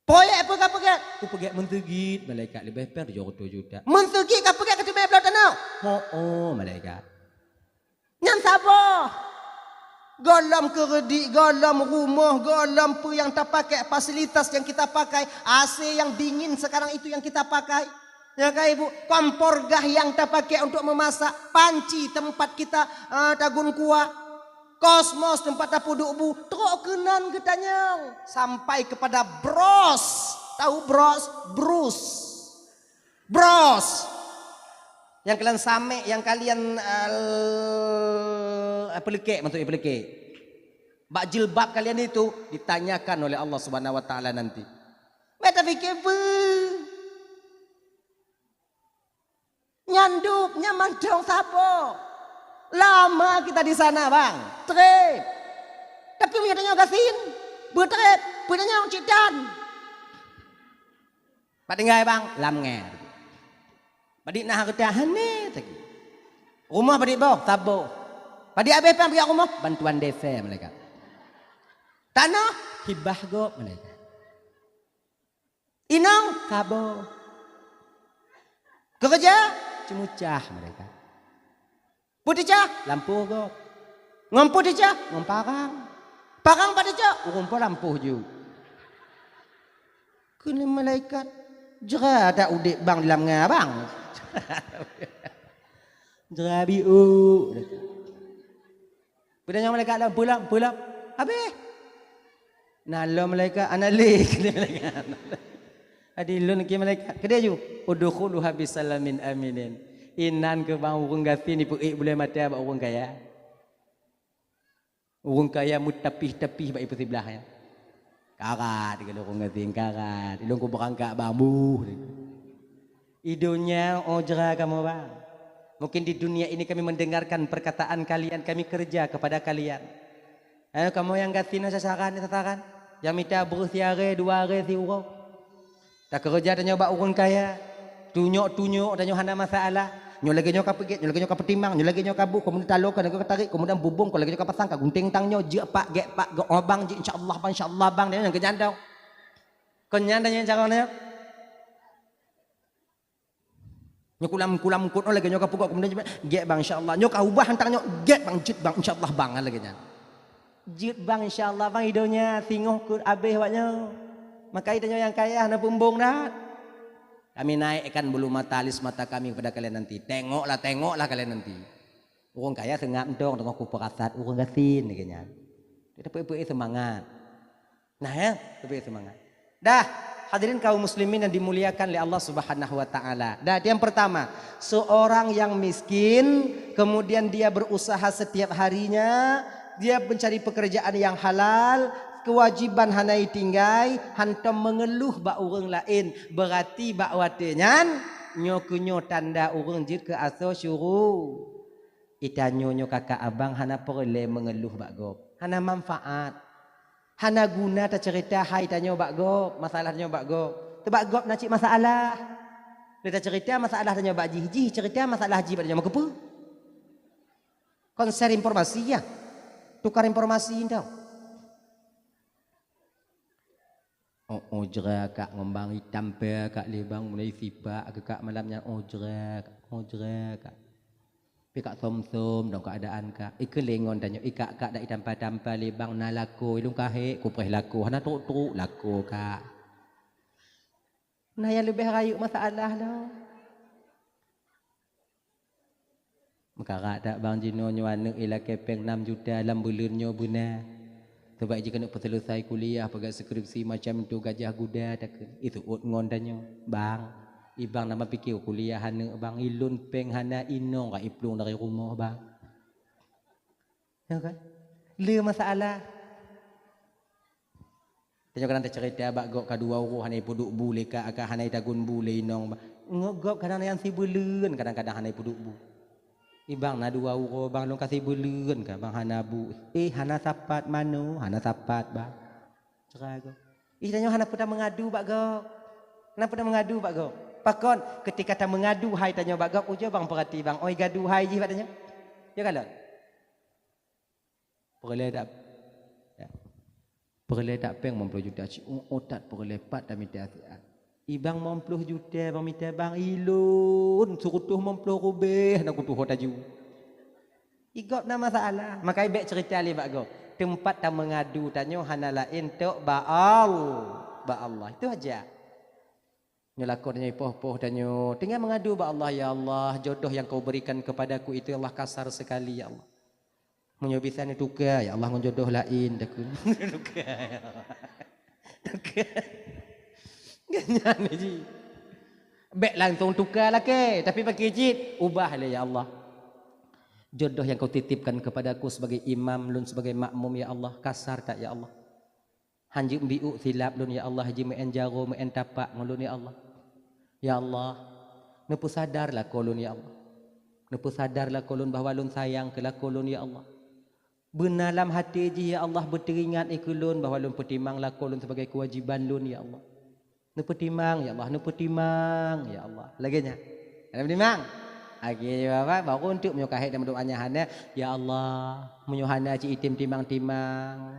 Proyek apa kau pergi? Aku pergi mentegit malaikat lebih per 7 juta. Mentegit kau pergi ke tebak belah tanah? Oh malaikat. Yang sabar. Galam kredit, galam rumah, galam apa yang tak pakai, fasilitas yang kita pakai, AC yang dingin sekarang itu yang kita pakai. Ya kan ibu, kompor gas yang tak pakai untuk memasak, panci tempat kita tagun kuah, kosmos tempat tak puduk bu, teruk kenan ketanya sampai kepada bros, tahu bros, bros, yang kalian same, yang kalian pelekek, maksudnya pelekek. Bak jilbab kalian itu ditanyakan oleh Allah Subhanahu Wa Taala nanti. Meta fikir apa? Nyanduk, nyaman dong sabo. Lama kita di sana bang, trip. Tapi punya gasin, bertrip, punya cidan. Pak tinggal bang, lamnger. Padik nak ketahan ni, rumah padik bawah, sabo. Padik habis pergi rumah, bantuan desa mereka. Tanah, hibah go mereka. Inang, sabo. Kerja, cemucah mereka. Putih lampu go. Ngompu dia, ngomparang. Parang pada dia, ngompu lampu juga. Kena malaikat. Jera ada udik bang dalam ngabang. Jera biu. Bila malaikat dah pulang. Habis. Nalo malaikat analik kena malaikat. Adilun ke malaikat. Kedai ju. Udkhulu habis salamin aminin. Inan ke bang urang gasi ni boleh mati abang orang kaya. Orang kaya mutapih-tapih baik putih belah ya. Karat kalau orang gasi karat. Ilung ku berangkat bambu. Idunya ojra kamu bang. Mungkin di dunia ini kami mendengarkan perkataan kalian, kami kerja kepada kalian. Ayo kamu yang gasi sasaran. Yang minta bersiare 2 hari si urang. Tak kerja dan nyoba orang kaya. Tunyuk dan hana masalah. Nyo lagi nyo kapegit, nyo lagi nyo kapetimbang, nyo lagi nyo kabu, kemudian talok kan tarik, kemudian bubung, kalau lagi nyo kapasang ka gunting tangnya, je pak, get pak, go obang, je insyaallah bang, dia yang kenyandau. Kenyandau yang caranya. Nyo kulam kun lagi nyo kapugok, kemudian get bang insyaallah. Nyo kaubah hantang nyo get bang jit bang insyaallah bang lagi nya. Jit bang insyaallah bang hidupnya tingoh ku abeh waknya. Maka hidupnya yang kaya hana bumbung dah. Kami naikkan bulu mata alis mata kami kepada kalian nanti. Tengoklah kalian nanti. Orang kaya sengap dong dengan ku perasat orang gasin kayaknya. Kita pergi semangat. Nah ya, pergi semangat. Dah, hadirin kaum muslimin yang dimuliakan oleh Allah Subhanahu wa taala. Dah, yang pertama, seorang yang miskin kemudian dia berusaha setiap harinya, dia mencari pekerjaan yang halal. Kewajiban hanai tinggai hantam mengeluh bak orang lain berarti bak watenyan nyo tanda orang jid ke aso syuru itanyo nyo kakak abang hana perle mengeluh bak gop hana manfaat hana guna ta cerita hai tanyo bak gop masalahnya bak gop tebak gop nak cik masalah dia cerita masalah tanyo bak ji cerita masalah ji bak tanyo makepu konser informasi ya tukar informasi tau. Ojra kak ngembang hitam pe kak lebang mulai sibak kak malamnya ojra kak pe kak som dong keadaan kak ikelengon danyo ikak kak dak tampa lebang na lako ilung kahe ku preh lako hana tu lako kak nah yang lebih rayu masalah dah maka tak bang jino nyo anak ila kepeng 6 juta dalam bulan nyo buna. Sebab jika nak selesai kuliah pakai skripsi macam tu gajah guda tak itu ngondanyo bang ibang nama fikir kuliah hana bang ilun peng hana inong ka iplung dari rumah bang ya kan le masalah tanya kan cerita bak gok kadua urus hanai puduk bule ka aka hanai tagun bule inong ngogok kadang yang si buleun kadang-kadang hanai puduk bu ibang na 2 euro bang long kasih bulan ka bang hana bu hana sapat mano hana sapat bang cerago tanya hana pernah mengadu bak go hana pernah mengadu bak go pakon ketika ta mengadu hai tanya bak go ujo bang perhati bang oi gadu hai ji tanya ya kalau boleh tak Perle tak peng 50 juta ci otat perle pat dah minta hati. Ibang 50 juta bang minta bang ilun suruh tuh 50 rubeh nak tuh taju. Igop nama masalah. Maka ibek cerita li bak go. Tempat tak mengadu tanya hana lain tok ba Allah. Itu aja. Nyelakonnya poh-poh tanya tinggal mengadu ba Allah, ya Allah jodoh yang kau berikan kepadaku itu ya Allah kasar sekali ya Allah. Munyo bisa ni tukar ya Allah jodoh lain dak tukar ya Allah. Tukar. Ganyan ji. Bek langsung tukar lah ke tapi pakai jid ubah lah ya Allah. Jodoh yang kau titipkan kepadaku sebagai imam lun sebagai makmum ya Allah kasar tak ya Allah. Hanji mbiu silap lun ya Allah haji men jaro men tapak ngulun ya Allah. Ya Allah, nepu sadarlah kolun ya Allah. Nepu sadarlah kolun bahawa lun sayang ke kolun ya Allah. Benalam hati ji ya Allah berteringat ikulun bahawa lun petimanglah kolun sebagai kewajiban lun ya Allah. Nepu timang ya Allah, nepu timang ya Allah. Laginya. Ada timang. Lagi apa baru untuk menyukai dan doanya hana ya Allah menyuhana ci itim timang-timang.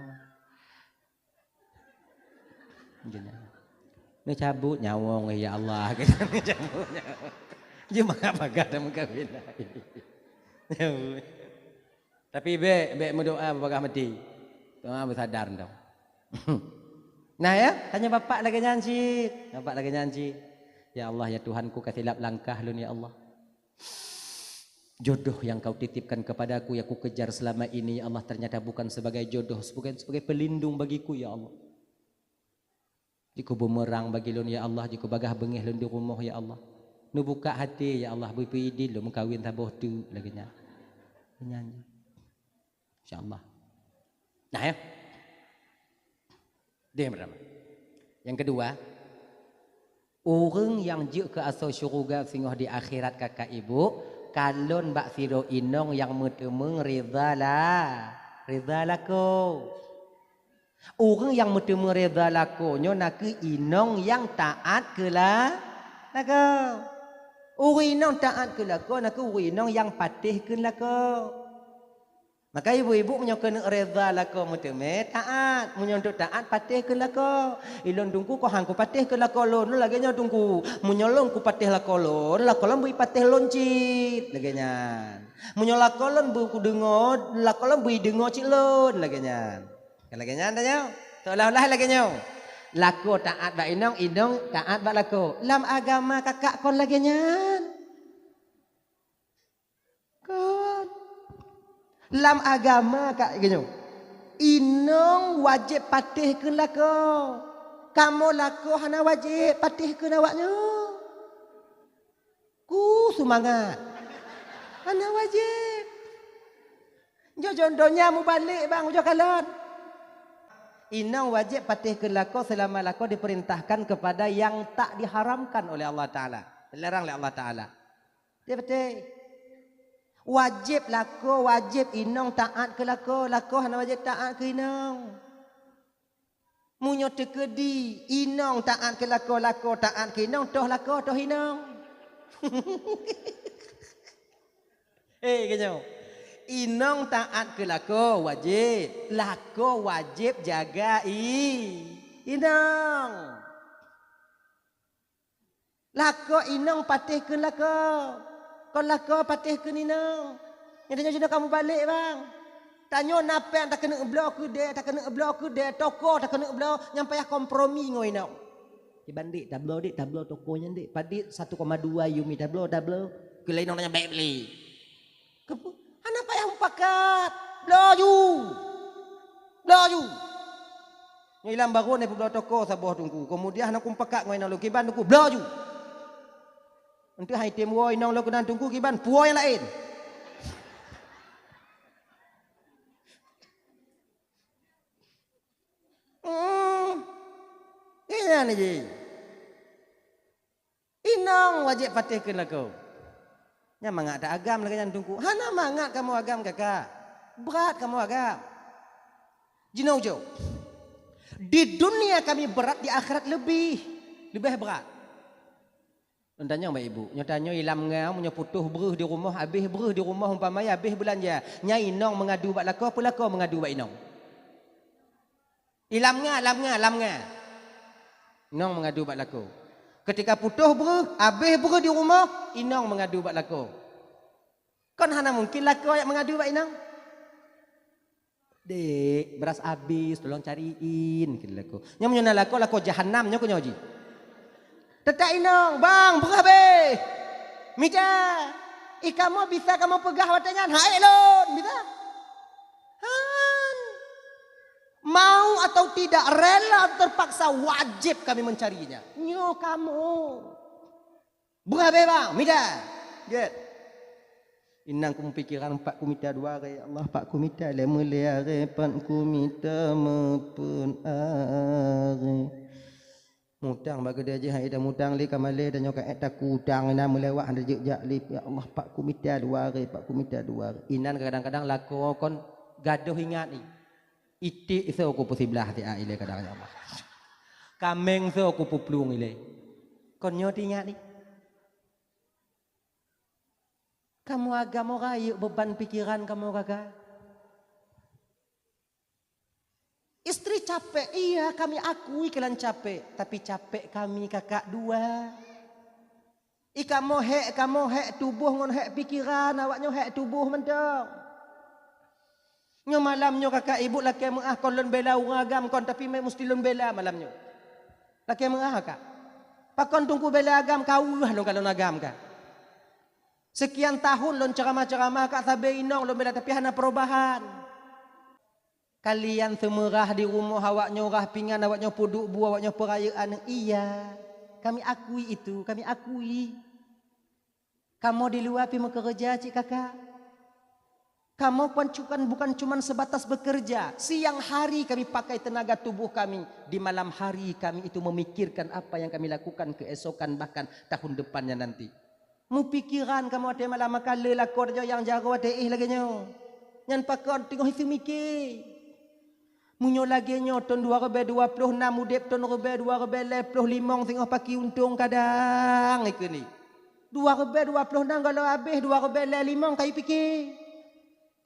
Jangan. Ni cabut nyawong ya Allah kita ni cabut nyawong. Cuma apa kata mengkawin lagi. Tapi be berdoa bagah mati. Doa bersadar dah. Nah ya, tanya bapak lagi nyanyi. Bapak lagi nyanyi. Ya Allah ya Tuhanku kasih lap langkah lun ya Allah. Jodoh yang kau titipkan kepadaku yang ku kejar selama ini ya Allah ternyata bukan sebagai jodoh, sebagai pelindung bagiku ya Allah. Jika bumerang bagi lun ya Allah, jika bagah bengih lun di rumah ya Allah. Nu buka hati ya Allah, berpidil lu mengkawin tabuh tu lagi nya. Nyanyi. Insyaallah. Nah ya. Dia pertama. Yang kedua, orang yang je ke asal syurga singoh di akhirat kakak ibu, kalon bak siro inong yang mutemeng ridalah. Ridalah ko. Orang yang mutemeng rida lakonyo nak inong yang taat kelah lako. Orang inong taat ke lako nak inong yang patih ke lako. Maka ibu-ibu punya kena rida lako mutemeng taat, punya untuk taat patih ke lako. Ilon tungku ko hang ko patih ke lako lon lagi nya tungku. Munyolong ku patih lako lon bui patih loncit lagi nya. Munyolako lon bu ku dengo lako lon bui dengo cik lon lagi nya. Lagi nya tanya, seolah-olah lagi nya. Lako taat bak inong taat bak lako. Lam agama kakak kon lagi nya. Kon. Lam agama kak lagi nya. Inong wajib patih ke lako. Kamu lako hana wajib patih ke awaknya. Ku semangat. Hana wajib. Jo jondonya mu balik bang jo kalon. Inang wajib patih ke lako selama lako diperintahkan kepada yang tak diharamkan oleh Allah Ta'ala. Dilarang oleh Allah Ta'ala. Dia betul. Wajib lako, wajib inang taat ke lako. Lako hanya wajib taat ke inang. Munyo tekedi, inang taat ke lako, lako taat ke inang. Toh lako, toh inang. Kenyang. Inong taat ke lako wajib. Lako wajib jaga inong. Lako inong patih ke lako. Kau lako patih ke inong. Yang tanya sudah kamu balik bang. Tanya napa yang tak kena blok ke dia. Tak kena blok ke dia. Toko tak kena blok. Yang payah kompromi ngoi inong. Dibandik tablo dik. Tablo tokonya dik. Padik 1,2 Yumi tablo. Kelain orang yang baik beli. Kenapa yang pakat? Belaju. Ngilang baru ni pula toko sabuh tungku. Kemudian nak pakat ngoi nang kiban tungku belaju. Nanti hai tim woi nang lo kena tungku kiban puo yang lain. Ini je. Inang wajib patih ke lako. Nya mangat tak agam lagi yang tungku. Hana mangat kamu agam kakak. Berat kamu agam. Jinaujo. Di dunia kami berat, di akhirat lebih berat. Tanya mbak ibu, nyatanya ilam ngau punya putuh beruh di rumah, habis beruh di rumah umpamanya habis belanja. Nya inong mengadu bak lako, apa lako mengadu bak inong? Lam nga. Inong mengadu bak lako. Ketika putuh habis di rumah, inong mengadu bak lako. Kan hana mungkin lako yang mengadu bak inong. Dek, beras habis, tolong cariin kira lako. Nya menyona lako jahanam nya ko nyoji. Tetak inong, bang, habis. Mita, kamu bisa kamu pegah watanya, hae lon, bisa. Mau atau tidak, rela terpaksa, wajib kami mencarinya. Nyo kamu. Berabe bang, mida. Get. Inang ku pikiran pak ku minta dua re Allah pak ku minta le meliare pan ku minta mepun are. Mutang bagi dia je hai dah mutang li kamale dan nyoka eta kudang na melewat handa jak li ya Allah pak ku minta dua re pak ku minta dua re. Inan kadang-kadang laku kon gaduh ingat ni. Itik se aku posibelah ti ile kadang ya Allah. Kameng se aku puplung ile. Kon nyo ingat ni. Kamu agama raya beban pikiran kamu kakak. Istri capek, iya kami akui kalian capek. Tapi capek kami kakak dua. Kamu hek tubuh ngon hek pikiran. Awaknya hek tubuh mendong. Nyo malamnya kakak ibu laki mengah kon lon bela orang agam kon tapi mesti lon bela malamnya. Laki mengah kakak. Pakon tunggu bela agam kau lah lon kalau agam kak. Sekian tahun lon ceramah-ceramah kak sabe inong lon bela tapi hana perubahan. Kalian semerah di rumah awaknya rah pingan awaknya puduk bu awaknya perayaan. Iya, kami akui itu, kami akui. Kamu di luar pi bekerja cik kakak. Kamu bukan cuma sebatas bekerja. Siang hari kami pakai tenaga tubuh kami. Di malam hari kami itu memikirkan apa yang kami lakukan keesokan bahkan tahun depannya nanti. Mu pikiran kamu ada malam makala lakor yang jago ada lagi nyo. Yang pakon tengok itu mikir. Munyo lagi nyo tahun 2026 udep tahun 2025 tengok paki untung kadang ikut ni. 2026 kalau habis 2025 kai pikir.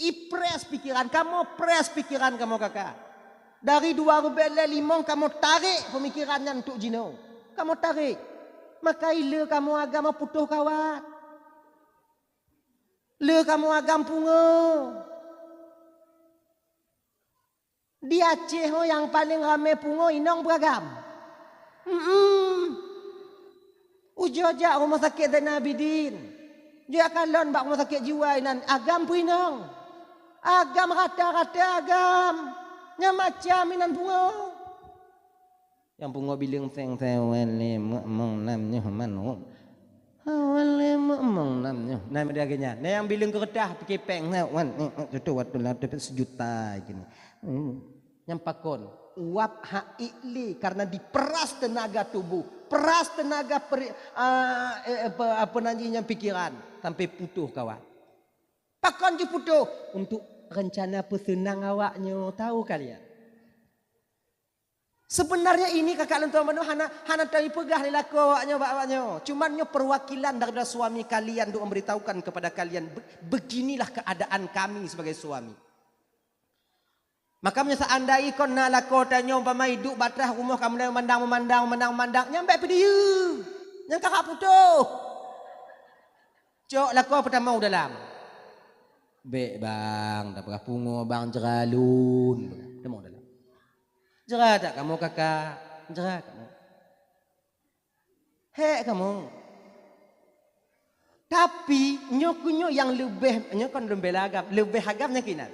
Ipres pikiran kamu, press pikiran kamu kakak. Dari 2005 kamu tarik pemikirannya untuk jino. Kamu tarik. Maka ile kamu agama putuh kawat. Le kamu agam pungo. Di Aceh yang paling ramai pungo inong beragam. Ujoja rumah sakit dan Abidin. Dia kalon bak rumah sakit jiwa inan agam pun inong. Agam rata-rata agam. Nya macam inan bunga. Yang bunga bilang seng-seng mong namnya manu. Wale mong namnya. Nama dia gini. Nah yang bilang keretah pakai peng wan itu waktu lah dapat sejuta gini. Yang pakon uap haili karena diperas tenaga tubuh, peras tenaga apa nantinya pikiran sampai putuh kawan. Pakon je putuh untuk rencana pesenang awaknya tahu kalian. Sebenarnya ini kakak lentuan manu hana tadi pegah ni laku awaknya. Cuman nyo perwakilan daripada suami kalian untuk memberitahukan kepada kalian beginilah keadaan kami sebagai suami. Makanya seandainya kon nak laku tanya umpama hidup batrah rumah kamu memandang nyampe dia. Yang kakak putuh. Cok laku pertama dalam. Bek bang, tak pernah pungo bang jeralun. Demok dalam. Jerah tak kamu kakak? Jerah kamu. Hek kamu. Tapi nyokunyo yang lebih nyokon lebih agamnya kinan.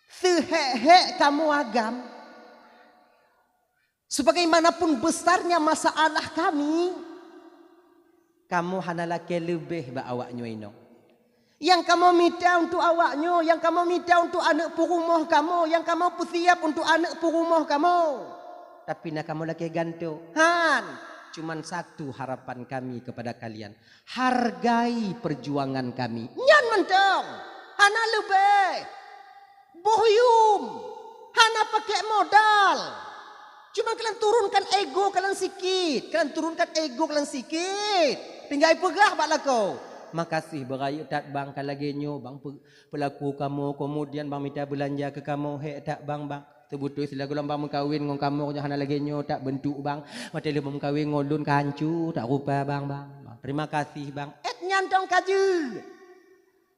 Sehek kamu agam. Sebagaimanapun besarnya masalah kami, kamu hanalah lebih ba awaknya ino. Yang kamu minta untuk awaknya, yang kamu minta untuk anak perumah kamu, yang kamu bersiap untuk anak perumah kamu. Tapi nak kamu lagi gantung. Cuman satu harapan kami kepada kalian. Hargai perjuangan kami. Nyan mentong. Hana lebih. Bohyum. Hana pakai modal. Cuma kalian turunkan ego kalian sikit. Tinggal pegah bak lakau. Makasih berayu tak bang kalau lagi nyo bang pelaku kamu kemudian bang minta belanja ke kamu tak bang Sebutu sila gelombang mengkawin ngong kamu nya hana lagi nyo tak bentuk bang. Mati lu mengkawin ngolun kancu tak rupa bang. Terima kasih bang. Nyantong kaju.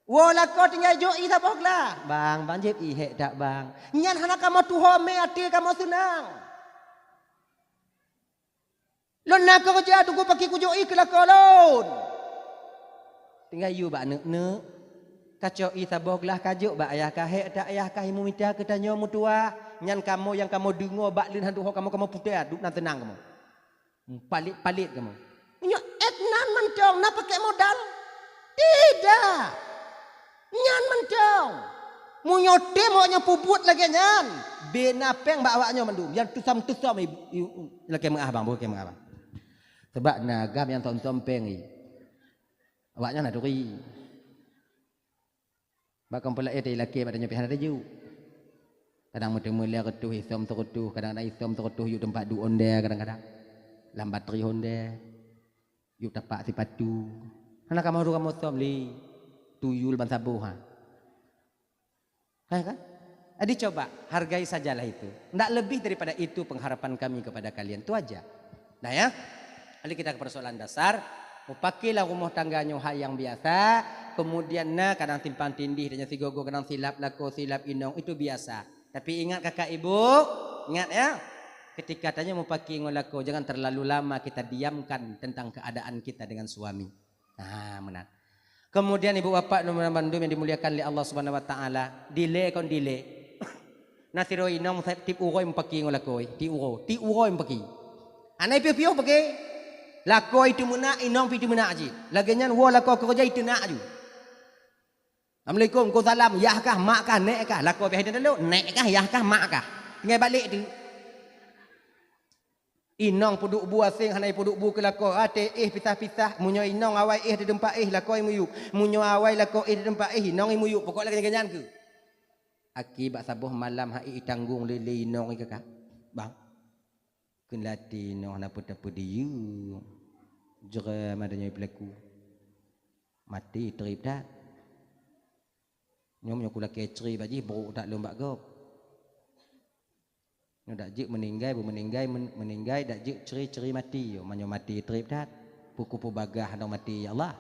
Wala ko tinggal jo i sabok lah. Bang jep i hek tak bang. Nyan hana kamu tuho me ati kamu senang. Lon nak kerja tunggu pakai ku jo i kelak kolon. Tinggal you bak nek. Kacau i sabok lah kajuk bak ayah kah hek tak ayah kah imu minta ketanya mu tua. Nyan kamu yang kamu dengar bak lin hantu kamu putih duk nan tenang kamu. Palit kamu. Nyo etnan mentong nak pakai modal. Tidak. Nyan mentong. Mu nyote mau nya puput lagi nyan. Bena peng bak awaknya mendum. Yang tusam lagi mengabang bukan mengabang. Sebab nagam yang tom peng ni. Awaknya nak duri. Bakam pula dia laki pada nyopi hana ju. Kadang mula ketuh hisom terketuh, kadang hisom terketuh yuk tempat du onde kadang-kadang. Lambat tri onde. Yuk tapak si patu. Hana kamu som li. Tuyul ban sabuh ha. Kan? Adi coba hargai sajalah itu. Tidak lebih daripada itu pengharapan kami kepada kalian. Itu aja. Nah ya. Kali kita ke persoalan dasar. Pakailah rumah tangganya hal yang biasa. Kemudian kadang timpang tindih dan si gogo kadang silap lako silap inong itu biasa. Tapi ingat kakak ibu, ingat ya. Ketika tanya mau pakai ngolako jangan terlalu lama kita diamkan tentang keadaan kita dengan suami. Nah, benar. Kemudian ibu bapak nomor bandum yang dimuliakan oleh Allah Subhanahu wa taala, delay. Nasiro inong tip uroi pakai ngolako, ti uroi pakai. Anai piu pakai. Lako itu mena inong itu mena aji. Laginya wo lako kerja itu nak aju. Assalamualaikum, kau salam, yahkah, makkah, nekkah? Lako pihak dulu, nekkah, yahkah, makkah? Tinggal balik tu. Inong puduk buah sing, hanai puduk bu ke lako. Ate pisah-pisah, munyo inong awai di tempat lako muyuk. Munyo awai lako di tempat inong muyuk. Pokok lagi ganyan ke? Akibat sabuh malam hai tanggung lele inong kakak. Bang. Kenlati inong apa-apa dia. Jeram adanya pelaku. Mati terip dah. Nyom kula kecri baji bro tak lombak gop. Nyo dak jik meninggai dak jik ceri mati yo manyo mati trip dat. Puku bagah no mati ya Allah.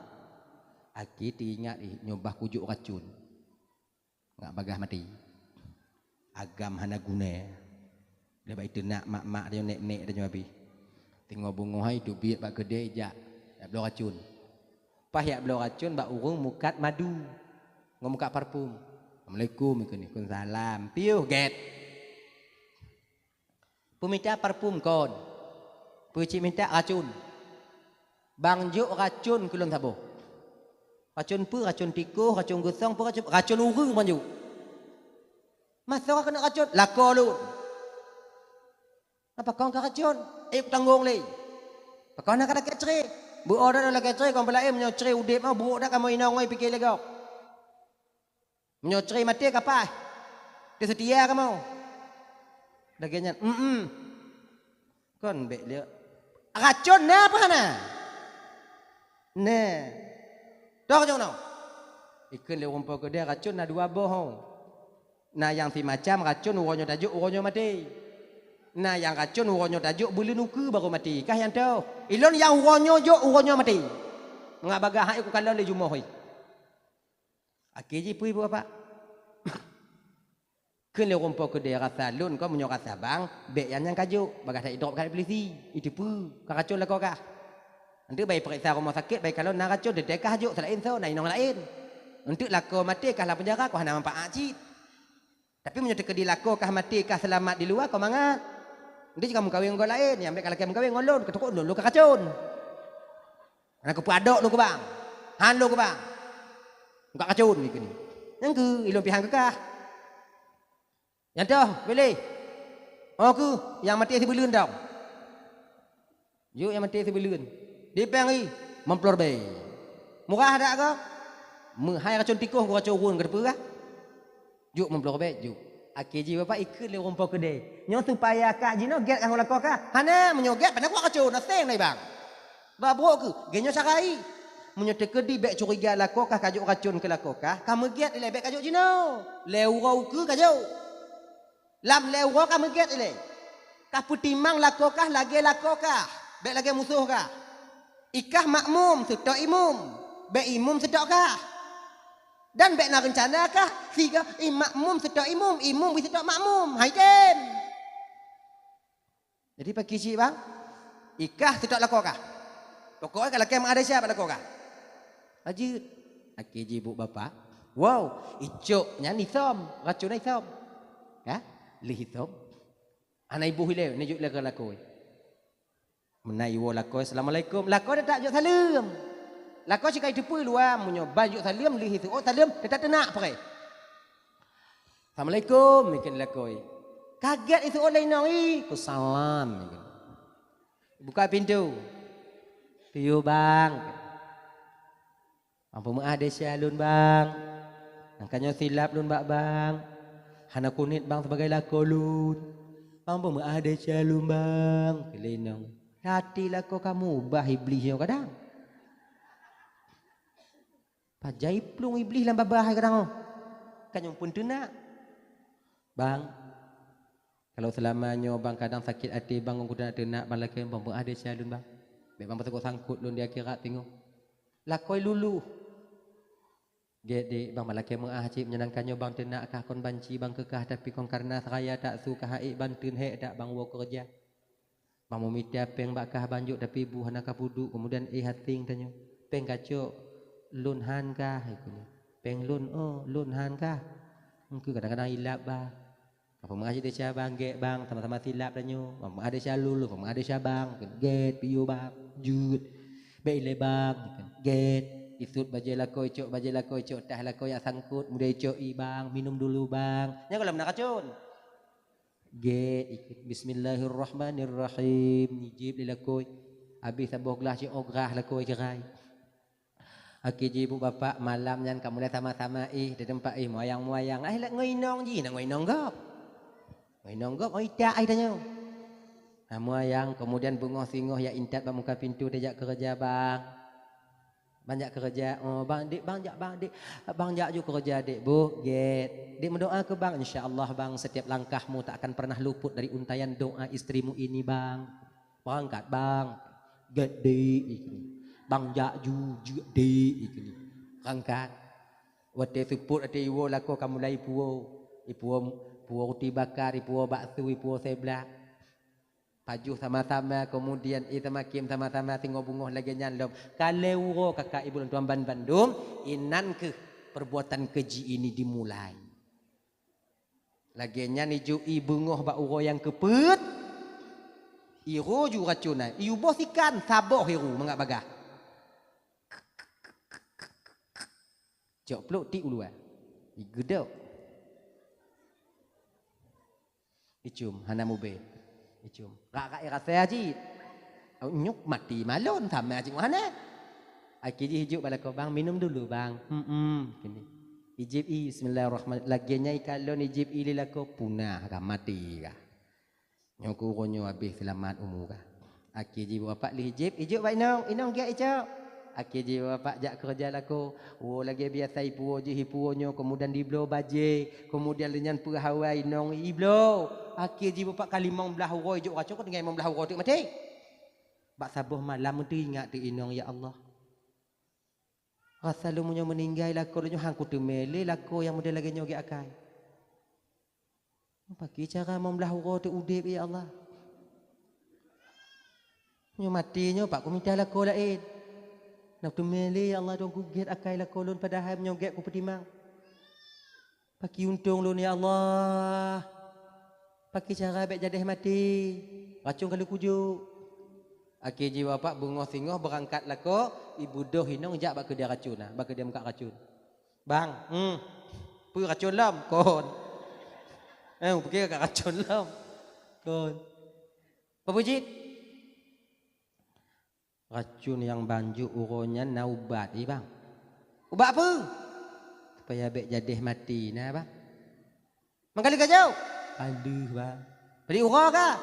Aki ingat nyobah kujuk racun. Ngak bagah mati. Agam hana guna. Lepas itu nak mak dia nek dia nyobi. Tengok bungo hai duk biak bak gede jak. Dak belo racun. Pah yak belo racun bak urung mukat madu. Ngomuka parfum. Assalamualaikum ikut ni. Salam. Piuh get. Peminta parfum kon. Puci minta racun. Bang juk racun kulun sabo. Racun pu, racun tikus, racun gusong, pu racun urung bang juk. Masa kau kena racun? Lako lu. Apa kau kena racun? Tanggung le. Apa kau nak kena keceri? Bu orang nak keceri kau belai menyoceri udip mau bu dak kamu inong oi pikir lagi. Menyoceri mati kapal. Dia setia kamu. Laginya, kon bek dia. Racun na apa na? Nah. Tok jong no. Ikun le rumpau ke dia racun na dua bohong. Nah yang si macam racun uronyo tajuk uronyo mati. Nah yang racun uronyo tajuk boleh nuku baru mati. Kah yang tahu? Ilon yang uronyo jo uronyo mati. Ngabagah hak aku kalau le jumoh. Akiji pui apa? Kena rumpau ke dia rasa lun kau menyo rasa bang, bek yang kajuk, bagas tak hidup kat polisi. Itu pu, karacun lah kau kah. Nanti bayi periksa rumah sakit, bayi kalau nak racun dia kah hajuk selain so, naik nong lain. Untuk lako mati kah lah penjara kau hana manfaat cit. Tapi menyo teka di lako kah mati kah selamat di luar kau mangat. Nanti jika mengkawin kau lain, yang mereka laki mengkawin ngolon, ketukuk lu karacun. Anak kau padok lu ke bang. Han lu ke bang. Enggak racun ni ke ni. Yang ke ilmu pihang kekah. Yang tu boleh. Oh ke yang mati si belun tau. Yuk yang mati si belun. Dia pengi memplor bay. Murah tak ke? Hai racun tikus ku racun urun ke depan kah? Yuk memplor bay, yuk. Akiji bapa ikut le rumpau kedai. Nyo supaya kah jino get kang lakok kah? Hana menyoget pada ku racun naseng nai bang. Ba bro ke? Genyo sarai. Menyertai kedi bek curiga lakokah kajuk racun ke lakokah kamu giat le bek kajuk jino le urau ke kajuk Lam lewo ka meget ile. Kah putimang lakokah lagi lakokah. Bek lagi musuh kah? Ikah makmum setok imum. Bek imum setok kah? Dan bek nak rencana kah? Tiga makmum setok imum, imum setok makmum. Hai tem. Jadi pakai cik bang. Ikah setok lakokah. Pokoknya kalau kem ada siapa lakokah? Haji. Aki ibu bapa. Wow, icoknya nisom, racunnya nisom. Ya, lihitom. Anak ibu hilang, ni juk lagu lakoi. Menai wo lakoi, assalamualaikum. Lakoi dah tak juk salam. Lakoi cikai depu luar, munyo baju salam lihit. Oh salam, dah tak tenak pakai. Assalamualaikum, mungkin lakoi. Kaget itu oleh nongi, ku salam. Buka pintu. Piu bang. Apa mu ada syalun bang? Angkanya silap lun bang. Hana kunit bang sebagai lakolun. Bang apa mu ada syalun bang? Kelenong. Hati lako kamu bah iblisnya kadang. Pajai plung iblis lam babah kadang. Kanyong pun tunak. Bang. Kalau selamanya bang kadang sakit hati bang aku nak tenak bang laki bang mu ada syalun bang. Bang pasal sangkut lun di akhirat tengok. Lakoi lulu. Dia bang malaki mengah cip menyenangkannya bang tenak kah kon banci bang kekah tapi kon karena saya tak suka haik bantun hek tak bang wo kerja. Bang mau minta peng bakah banjuk tapi ibu hana kapudu kemudian hating tanya. Peng kacok lun han kah ikuni. Peng lun lun han kah. Engku kadang-kadang hilap bah. Apa mengaji dia sia bang get bang sama-sama silap tanya. Bang ada sia lulu, bang ada sia bang get piu bang jut. Baik lebang get isut baju lakoi cok tah lakoi yang sangkut mudah cok bang minum dulu bang nya kalau nak kacun get ikut bismillahirrahmanirrahim nijib lakoi habis sabuh gelas cok ograh lakoi cerai aki ibu bapak malam nyan kamu dah sama-sama di tempat moyang-moyang lak ngoinong ji nak ngoinong gop oi tak ai tanya moyang kemudian bungoh-singoh ya intat bang muka pintu dia kerja bang. Banyak kerja. Oh bang dik bang jak ju kerja dik bu. Get. Dik mendoa ke bang insya-Allah bang setiap langkahmu tak akan pernah luput dari untayan doa istrimu ini bang. Berangkat bang. Get dik ikni. Bang jak ju dik ikni. Berangkat. Wate support ate iwo lako kamu lai puo. Puo roti bakar, puo bakso, puo seblak. Pajuh sama-sama kemudian makim sama-sama tengok bungoh lagi nyalom. Kalau kakak ibu dan tuan Bandung inan ke perbuatan keji ini dimulai. Lagi nyan ibu bungoh ba uro yang keput. Iro ju racunai. Iu bos ikan saboh hiru mengak bagah. Jok peluk ti ulu ah. Igedok. Icum hana mube. Icum. Kakak rasa haji. Nyuk mati malon sama haji mana? Aki hijuk bala kau bang minum dulu bang. Kini. Ijib bismillahirrahmanirrahim. Laginya ikalon ijib lila kau punah kah mati kah. Nyok uronyo habis selamat umur kah. Aki ijib bapak li ijib baik inong dia ijab. Aki ijib bapak jak kerja lako. Oh lagi biasa ipu je hipuonyo kemudian diblo baje. Kemudian lenyan perhawai inong iblo. Akhir jiwa pak kali mong belah uroi juk racun dengan mong belah uroi tu mati. Bak sabuh malam tu ingat tu inong ya Allah. Rasa lu munyo meninggal lako lu hang ku tu mele lako yang model lagi nyoge akai. Pagi cara mong belah uroi tu udip ya Allah. Nyo mati nyo pak ku minta lako lain. Nak tu mele ya Allah dong ku get akai lako lun padahal nyoge ku petimang. Pagi untung lu ya Allah. Pakai cara baik jadah mati. Racun kalau kujuk. Akhir jiwa pak bungoh singoh berangkat lako. Ibu doh hinong jak bak ke dia racun. Bak ke dia muka racun. Bang. Pergi racun lam. Kon. Pergi kat racun lam. Kon. Apa pujit? Racun yang banjuk uronya naubat. Bang. Ubat apa? Supaya baik jadah mati. Nah bang. Mengkali kajau. Aduh bang. Beli uro kah?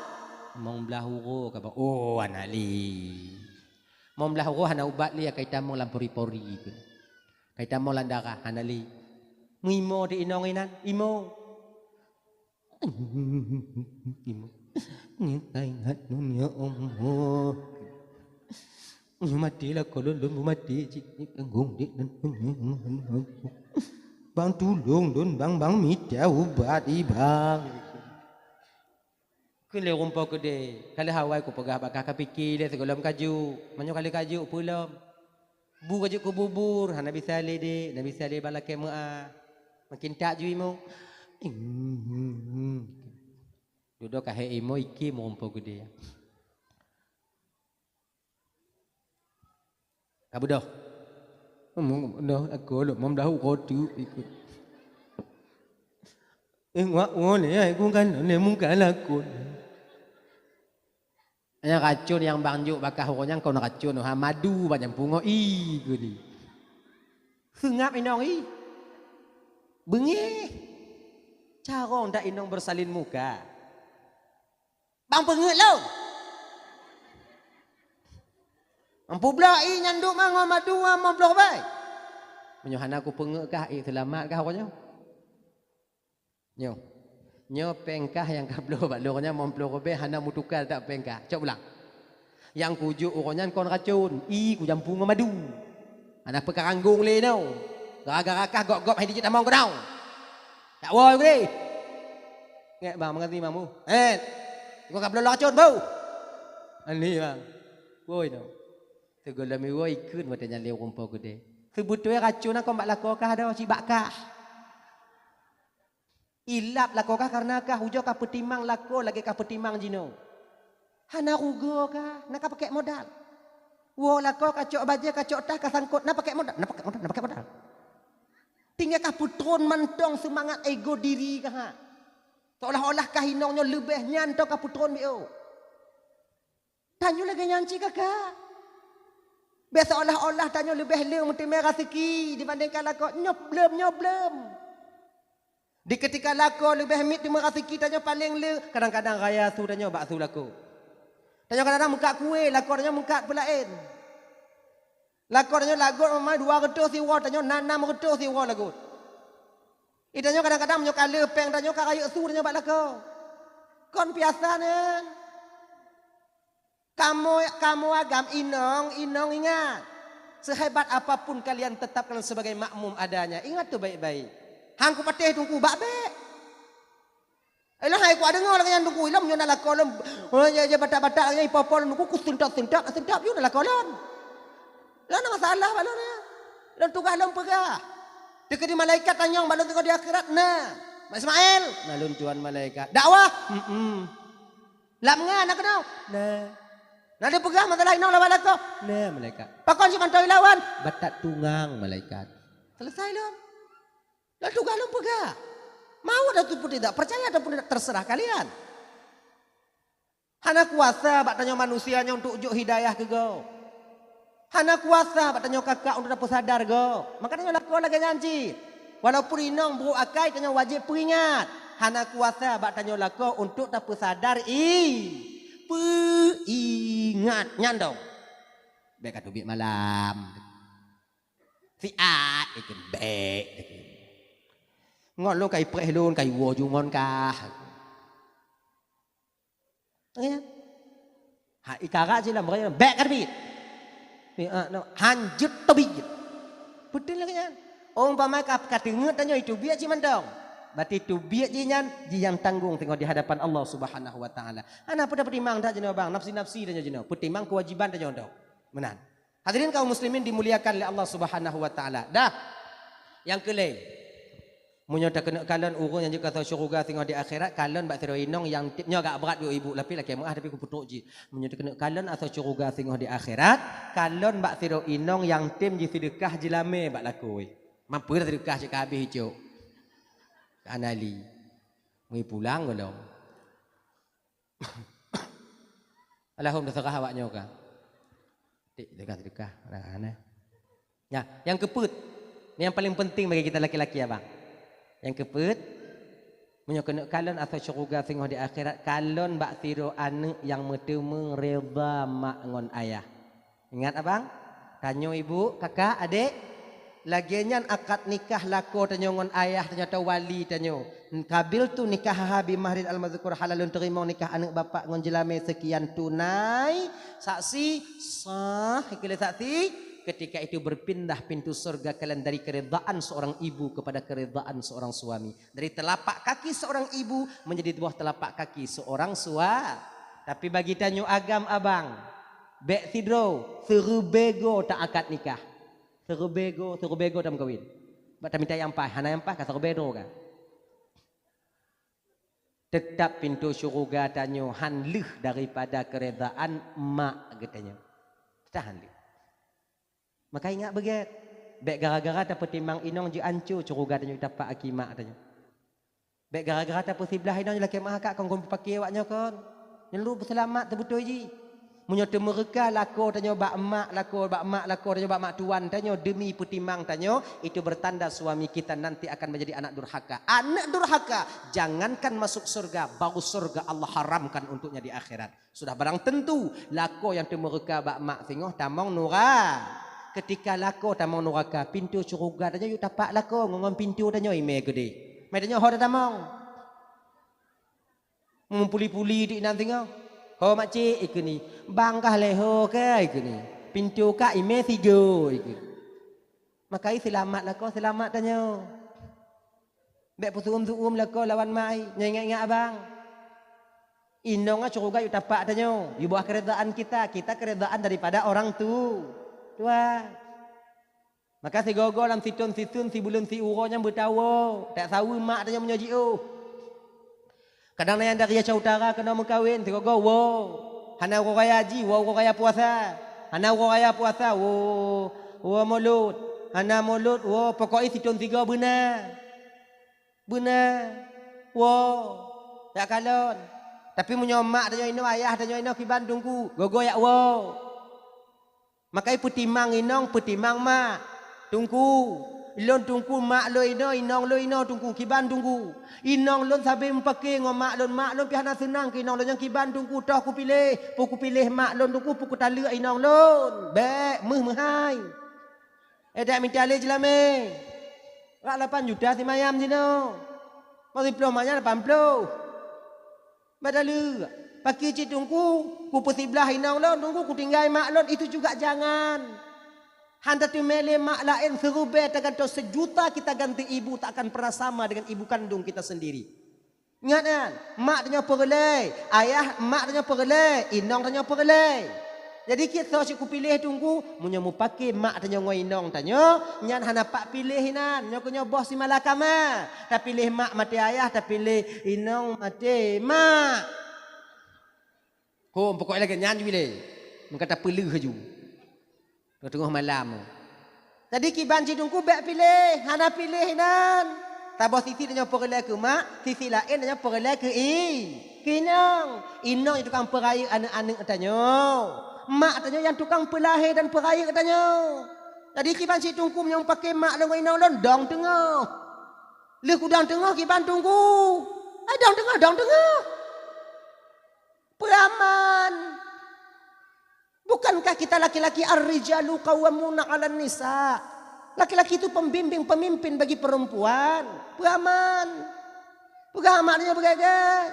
Mau belah uro kah bang? Oh anali. Mau belah uro hana ubat li kaitan mau lampori-pori. Kaitan mau landarah anali. Muimo di inong inan. Imo. Nyetai hatun ya Allah. Matilah kalau lu mati tanggung dik dan bang tolong don bang minta ubat bang. Kele rumpau kede. Kali hawai ku pegah bakah kapikir dia segolam kaju. Manyo kali kaju pulam. Bu kaju ku bubur. Nabi Saleh de, Nabi Saleh balake mua. Makin tak ju imo. Duduk kahe imo iki mo rumpau kede. Kabu dah. Dah aku lu mom dah kotu ikut. Ngak ngone aku kan ne muka lakon. Hanya racun yang banjuk bakah orangnya kau nak racun ha madu banyak pungo gini. Sengap inong bengi. Cara ndak inong bersalin muka. Bang penget lo. Ampu blai nyanduk mango madu mau blok bai. Menyohana aku penget kah selamat kah orangnya? Nyo pengkah yang kablo balornya momplo kobe hana mutukal tak pengkah. Cok ulang. Yang kujuk orangnya kon racun. Ku jampung madu. Ana pekaranggung le no. Gara-gara kah gok-gok hai dijit among kau. Tak woi ke. Ngek bang mengerti mamu. Kau kablo racun bau. Ani bang. Woi no. Tegolami woi ikut matanya le rumpau gede. Sebetulnya racun kau mbak lakokah dah cibakah. Ilap lakokah karena kah hujau kah petimang lako lagi kah petimang jino. Hana rugo kah nak pakai modal. Wo lako kacok baja kacok tah kah sangkut nak pakai modal, nak pakai modal. Tinggal kah putron mantong semangat ego diri kah. Seolah-olah kah hinongnya lebih nyantong kah putron bio. Tanyo lagi nyanci kah. Biasa olah-olah tanyo lebih leu mesti merah seki dibandingkan lako nyoblem. Di ketika lako lebih mit terima kasih kita paling le kadang-kadang raya su tanya bakso lako. Tanya kadang-kadang muka kue lako tanya muka pelain. Lako tanya lagu memang 200 siwa tanya 600 siwa lagu. Itanya kadang-kadang menyoka lepeng tanya karayu su tanya bak lako. Kon biasa ne. Kamu agam inong ingat. Sehebat apapun kalian tetap kalian sebagai makmum adanya. Ingat tu baik-baik. Hangku patih tungku bakbe. Elah hai ku ada ngol yang tungku ilam yo nak kolom. Oh ya batak-batak yang ipopol tungku ku sentak yo nak kolom. Lah nak masalah balonnya. Lan tugas lom pegah. Dekat di malaikat tanyong balon tengok di akhirat nah. Mak Ismail, nalun tuan malaikat. Dakwah. Lam ngan nak kenal. Nah. Nak dia pegah masalah inong lawan aku. Nah malaikat. Pakon si mantoi lawan. Batak tungang malaikat. Selesai lom. Lalu kalau pegah. Mau ataupun tidak percaya ataupun tidak terserah kalian. Hana kuasa bak tanya manusianya untuk ujuk hidayah ke go. Hana kuasa bak tanya kakak untuk dapat sadar go. Makanya laku lagi nyanci. Walaupun inong buru akai tanya wajib peringat. Hana kuasa bak tanya laku untuk dapat sadar peringat nyandong. Baik atu bik malam. Fiat ikan baik. Ngon lo kai preh lon kai wo ju ngon kah. Ya. Ha ikara je lah mereka back kan bit. No hanjut tobit. Betul lah kan. Umpama kata ngut tanya itu biar je mandong. Berarti itu biar je nyan je yang tanggung tengok di hadapan Allah Subhanahu wa taala. Ana pada petimang dah jeno bang, nafsi-nafsi tanya jeno. Petimang kewajiban tanya ndok. Menan. Hadirin kaum muslimin dimuliakan oleh Allah Subhanahu wa taala. Dah. Yang kelai. Munyo tak kena kalian urung yang juga tahu syurga tengok di akhirat kalian bak tiro inong yang tipnya agak berat yo ibu tapi laki mah tapi ku putuk ji. Munyo tak kena kalian atau syurga tengok di akhirat kalian bak tiro inong yang tim ji sedekah ji lame bak lakoi. Mampu dah sedekah je habis hijau. Anali. Mui pulang belum. Alhamdulillah serah awaknya ka. Tik sedekah ana. Ya, yang keput. Ini yang paling penting bagi kita laki-laki ya, Bang. Yang keput menyokong kalian atau syurga tengok di akhirat kalian bak tiro anak yang metemu reda mak ngon ayah. Ingat abang? Tanyo ibu, kakak, adik. Lagian akad nikah lako tanyo ngon ayah tanyo atau wali tanyo. Kabil tu nikah habi mahrid al-mazkur halalun terima nikah anak bapak ngon jelame sekian tunai. Saksi sah ikile saksi. Ketika itu berpindah pintu surga kalian dari keredaan seorang ibu kepada keredaan seorang suami. Dari telapak kaki seorang ibu menjadi buah telapak kaki seorang suami. Tapi bagi tanyo agam abang. Bek sidro serubego tak akad nikah. Serubego tak kawin. Bata minta yang pah, hana yang pah kata serubego kan. Tetap pintu syurga tanyo hanlih daripada keredaan mak katanya. Tahan lih. Maka ingat beget. Bek gara-gara tak petimbang inong je ancu syurga tanyo dapat akimak tanyo. Bek gara-gara tak posiblah inong je laki mak akak kon pakai awaknya kon. Nyelu berselamat terbetul ji. Munyo temereka lako tanyo bak emak lako tanyo bak mak tuan tanyo demi petimbang tanyo itu bertanda suami kita nanti akan menjadi anak durhaka. Anak durhaka jangankan masuk surga, baru surga Allah haramkan untuknya di akhirat. Sudah barang tentu lako yang temereka bak mak tengok tamong nura. Ketika lako tamong nuraka pintu syurga tanyo yu tapak lako ngon pintu tanyo ime gede. Mai tanyo ho tamong. Mumpuli-puli di nan tengok. Ho makcik iku ni. Bangkah leho ke iku ni. Pintu ka ime tiga iku. Makai selamatlah kau selamat tanya. Bek pusuum lah kau lawan mai. Ingat-ingat abang. Inong syurga yu tapak tanya. Yu buah keredaan kita. Kita keredaan daripada orang tu. Tua. Maka si gogo dalam situn si bulun si uronya bertawa. Tak tahu mak tanya menyoji Kadang yang dari Aceh Utara kena mengkawin, tengok go, wow. Hana orang raya haji, wow orang raya puasa. Hana orang raya puasa, wow mulut. Hana mulut, wow pokoknya situn tiga benar. Benar. Wow. Tak kalon. Tapi menyomak tanya ino ayah tanya ino ki Bandungku. Gogo ya wow. Makai petimang inong petimang mak. Tungku. Lon tungku mak lo ino inong lo ino tungku kiban tungku inong lon sabe mpake ngo mak lon pihana senang ke inong lon yang kiban tungku toh ku pilih mak lon tungku puku tala inong lon be mehai dak minta le jelame rak 8 juta si mayam sino masih diplomanya 80 badalu pakai cik tungku ku pesiblah inong lon tungku ku tinggal mak lon itu juga jangan. Handa tu mele mak lain serube takkan tahu sejuta kita ganti ibu tak akan pernah sama dengan ibu kandung kita sendiri. Ingat kan? Mak tanya perlei, ayah mak tanya perlei, inong tanya perlei. Jadi kita aku pilih tunggu, munyo mu pakai mak tanya ngoi inong tanya, nyan hana pak pilih hinan, nyo kunyo bos si malakama. Tak pilih mak mati ayah, tak pilih inong mati mak. Ho pokoknya lagi nyan pilih. Mengkata perlu haju. Tengah malam. Tadi kiban cidungku bek pilih, hana pilih nan. Tabah sisi tanya perlai ke mak, sisi lain tanya perlai ke kinong. Inong yang tukang peraya anak-anak tanya. Mak tanya yang tukang pelahir dan peraya tanya. Tadi kiban cidungku yang pakai mak dengan inong lon dong tengah. Leh kudang tengah kiban tunggu. Dong tengah. Peraman. Bukankah kita laki-laki ar-rijalu qawwamuna 'alan nisa? Laki-laki itu pembimbing, pemimpin bagi perempuan. Peramannya begaga.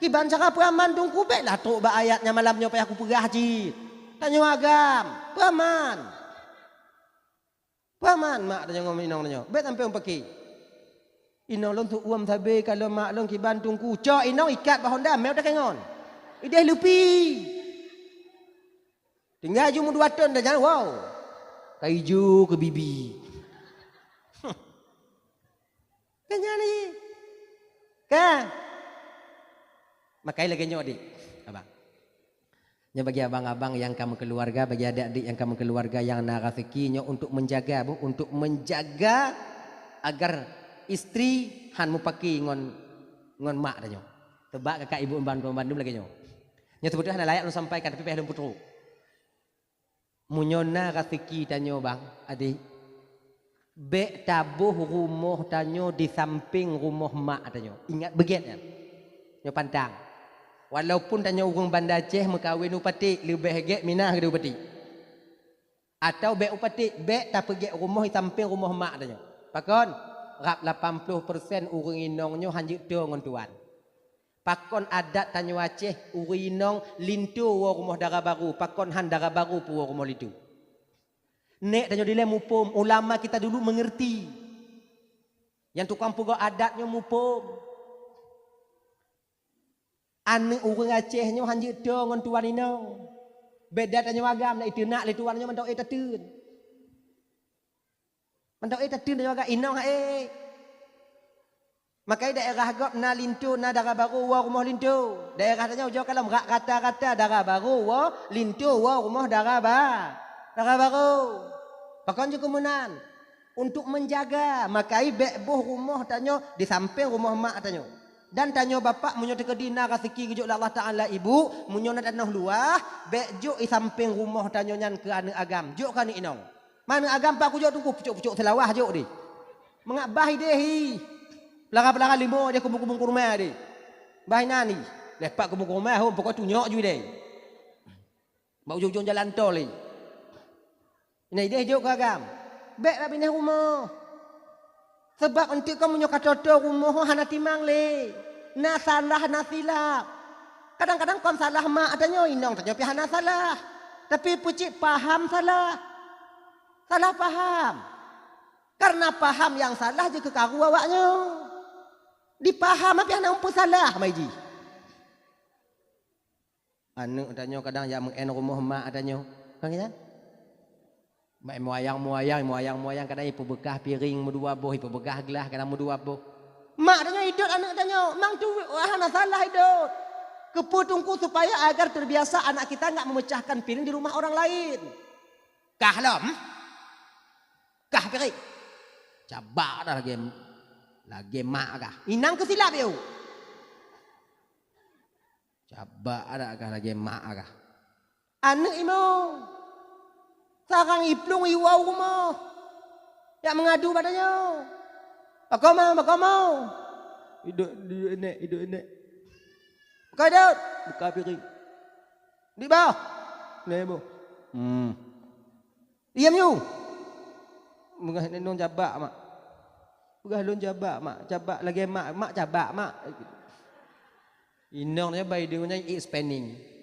Kiban cara peraman tungku beklah tok ba ayatnya malamnya payah aku perah haji. Tanya agam, peraman mak tanya ngomong inong tanya. Bet sampai pakai. Inong lon tu uam tabe kalau mak lon kiban tungku. Cok inong ikat ba Honda meu dak kengon. Ideh lupi. Tinggal cuma 2 ton dah jangan wow. Kaiju ke bibi. Kan ni. Kan? Makai lagi nyok dik. Abang. Nya bagi abang-abang yang kamu keluarga, bagi adik-adik yang kamu keluarga yang nak rezeki untuk menjaga untuk menjaga agar istri han mu paki ngon mak dah nyok. Tebak kakak ibu Bandung lagi nyok. Nya sebetulnya layak lu sampaikan tapi peh putru. Munyona rezeki tanyo bang adik. Bek tabuh rumah tanyo di samping rumah mak tanyo. Ingat begitu kan? Nyo pantang. Walaupun tanyo urang Banda Aceh mekawin upati lebih hege minah ke upati. Atau bek upati bek tak pergi rumah di samping rumah mak tanya. Pakon rap 80% urang inongnya hanjut do ngon tuan. Pakon adat tanya Aceh urang inong lintu wa rumah dara baru. Pakon han dara baru pu rumah lintu. Nek tanya dilem mupum ulama kita dulu mengerti. Yang tukang puga adatnya mupum. Ane urang Acehnya hanjut do ngon tuan inong. Beda tanya agam nak itu nak le tuannya mendok tatun. Mendok tatun tanya agam inong Makai daerah gop na lintu na dara baru wa rumah lintu. Daerah tanya ujo kalam rak kata-kata dara baru wa lintu wa rumah dara baru. Pakon juga kemunan untuk menjaga makai bek boh rumah tanya di samping rumah mak tanya. Dan tanya bapak munyo teka dina rezeki gejuk Allah Taala ibu munyo na tanah luah bek juk i samping rumah tanya nyan ke ane agam juk kan inong. Mana agam pak ku juk tunggu pucuk-pucuk selawah juk di. Mengabah dehi. Pelaka-pelaka limo dia kumpul-kumpul kurma di. Bahi nani. Lepak kumpul kurma hom pokok tunyok ju deh. Mau ujung jalan tol ni. Ini dia juk ke agam. Bek pindah rumah. Sebab untuk kamu nyok kata rumah hana timang le. Na salah na silap. Kadang-kadang kon salah mak adanya inong tanya pi hana salah. Tapi pucik paham salah. Salah paham. Karena paham yang salah je kekaru awaknya. Dipaham apa hana umpu salah maiji. Anu adanya kadang yang mengen rumah mak adanya. Kan kan? Mak moyang kadang ipu bekah piring mudua boh ipu bekah gelas kadang mudua boh. Mak tanya hidup anak tanya, mang tu hana salah hidup. Keputungku supaya agar terbiasa anak kita enggak memecahkan piring di rumah orang lain. Kah lom? Kah piring. Cabak dah lagi mak kah. Inang kesilap yo. Cabak ada kah lagi mak kah. Anak imo sarang iplung iwau rumah. Yang mengadu padanya. Bagaimana? Hidup enek. Buka Daud. Buka piring. Di bawah. Nebo. Diam you. Mengah nenong jabak mak. Mengah lon jabak mak. Jabak lagi mak jabak mak. Inongnya bayi dia spending.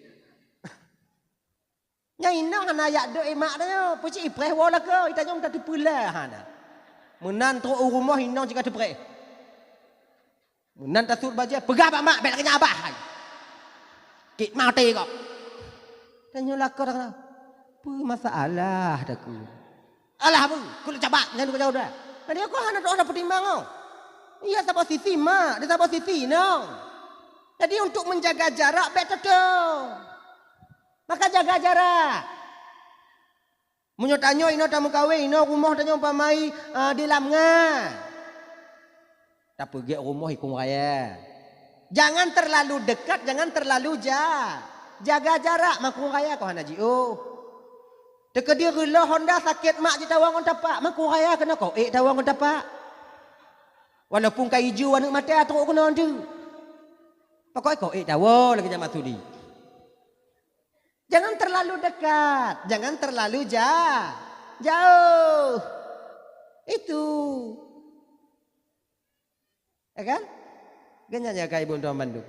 Nyai inang hana yak do emak dah puci ipreh wala ke itanya minta dipula hana menan tro rumah inang jika dipreh menan tasur baja pegah pak mak bek kena abah kit mati kok tanya lakar apa masalah dah ku alah bu ku cabak ngan ku jauh dah dia ku hana do ada pertimbang oh iya sapa sisi mak dia sapa sisi no jadi untuk menjaga jarak bek tetep. Maka jaga jarak. Munyo tanyo ino tamu kawin ino rumah tanyo umpamai di lamngan. Tak pergi rumah ikung raya. Jangan terlalu dekat, jangan terlalu jauh. Jaga jarak makung raya kau hana jiu. Dekat dia gelo Honda sakit mak di tawang on tapak, makung raya kena kau tawang on tapak. Walaupun kai hijau anak mata teruk kena tu. Pokok kau tawang lagi jam atudi. Jangan terlalu dekat, jangan terlalu jauh. Itu. Ya kan? Ganyanya kayak ibu tuan Bandung.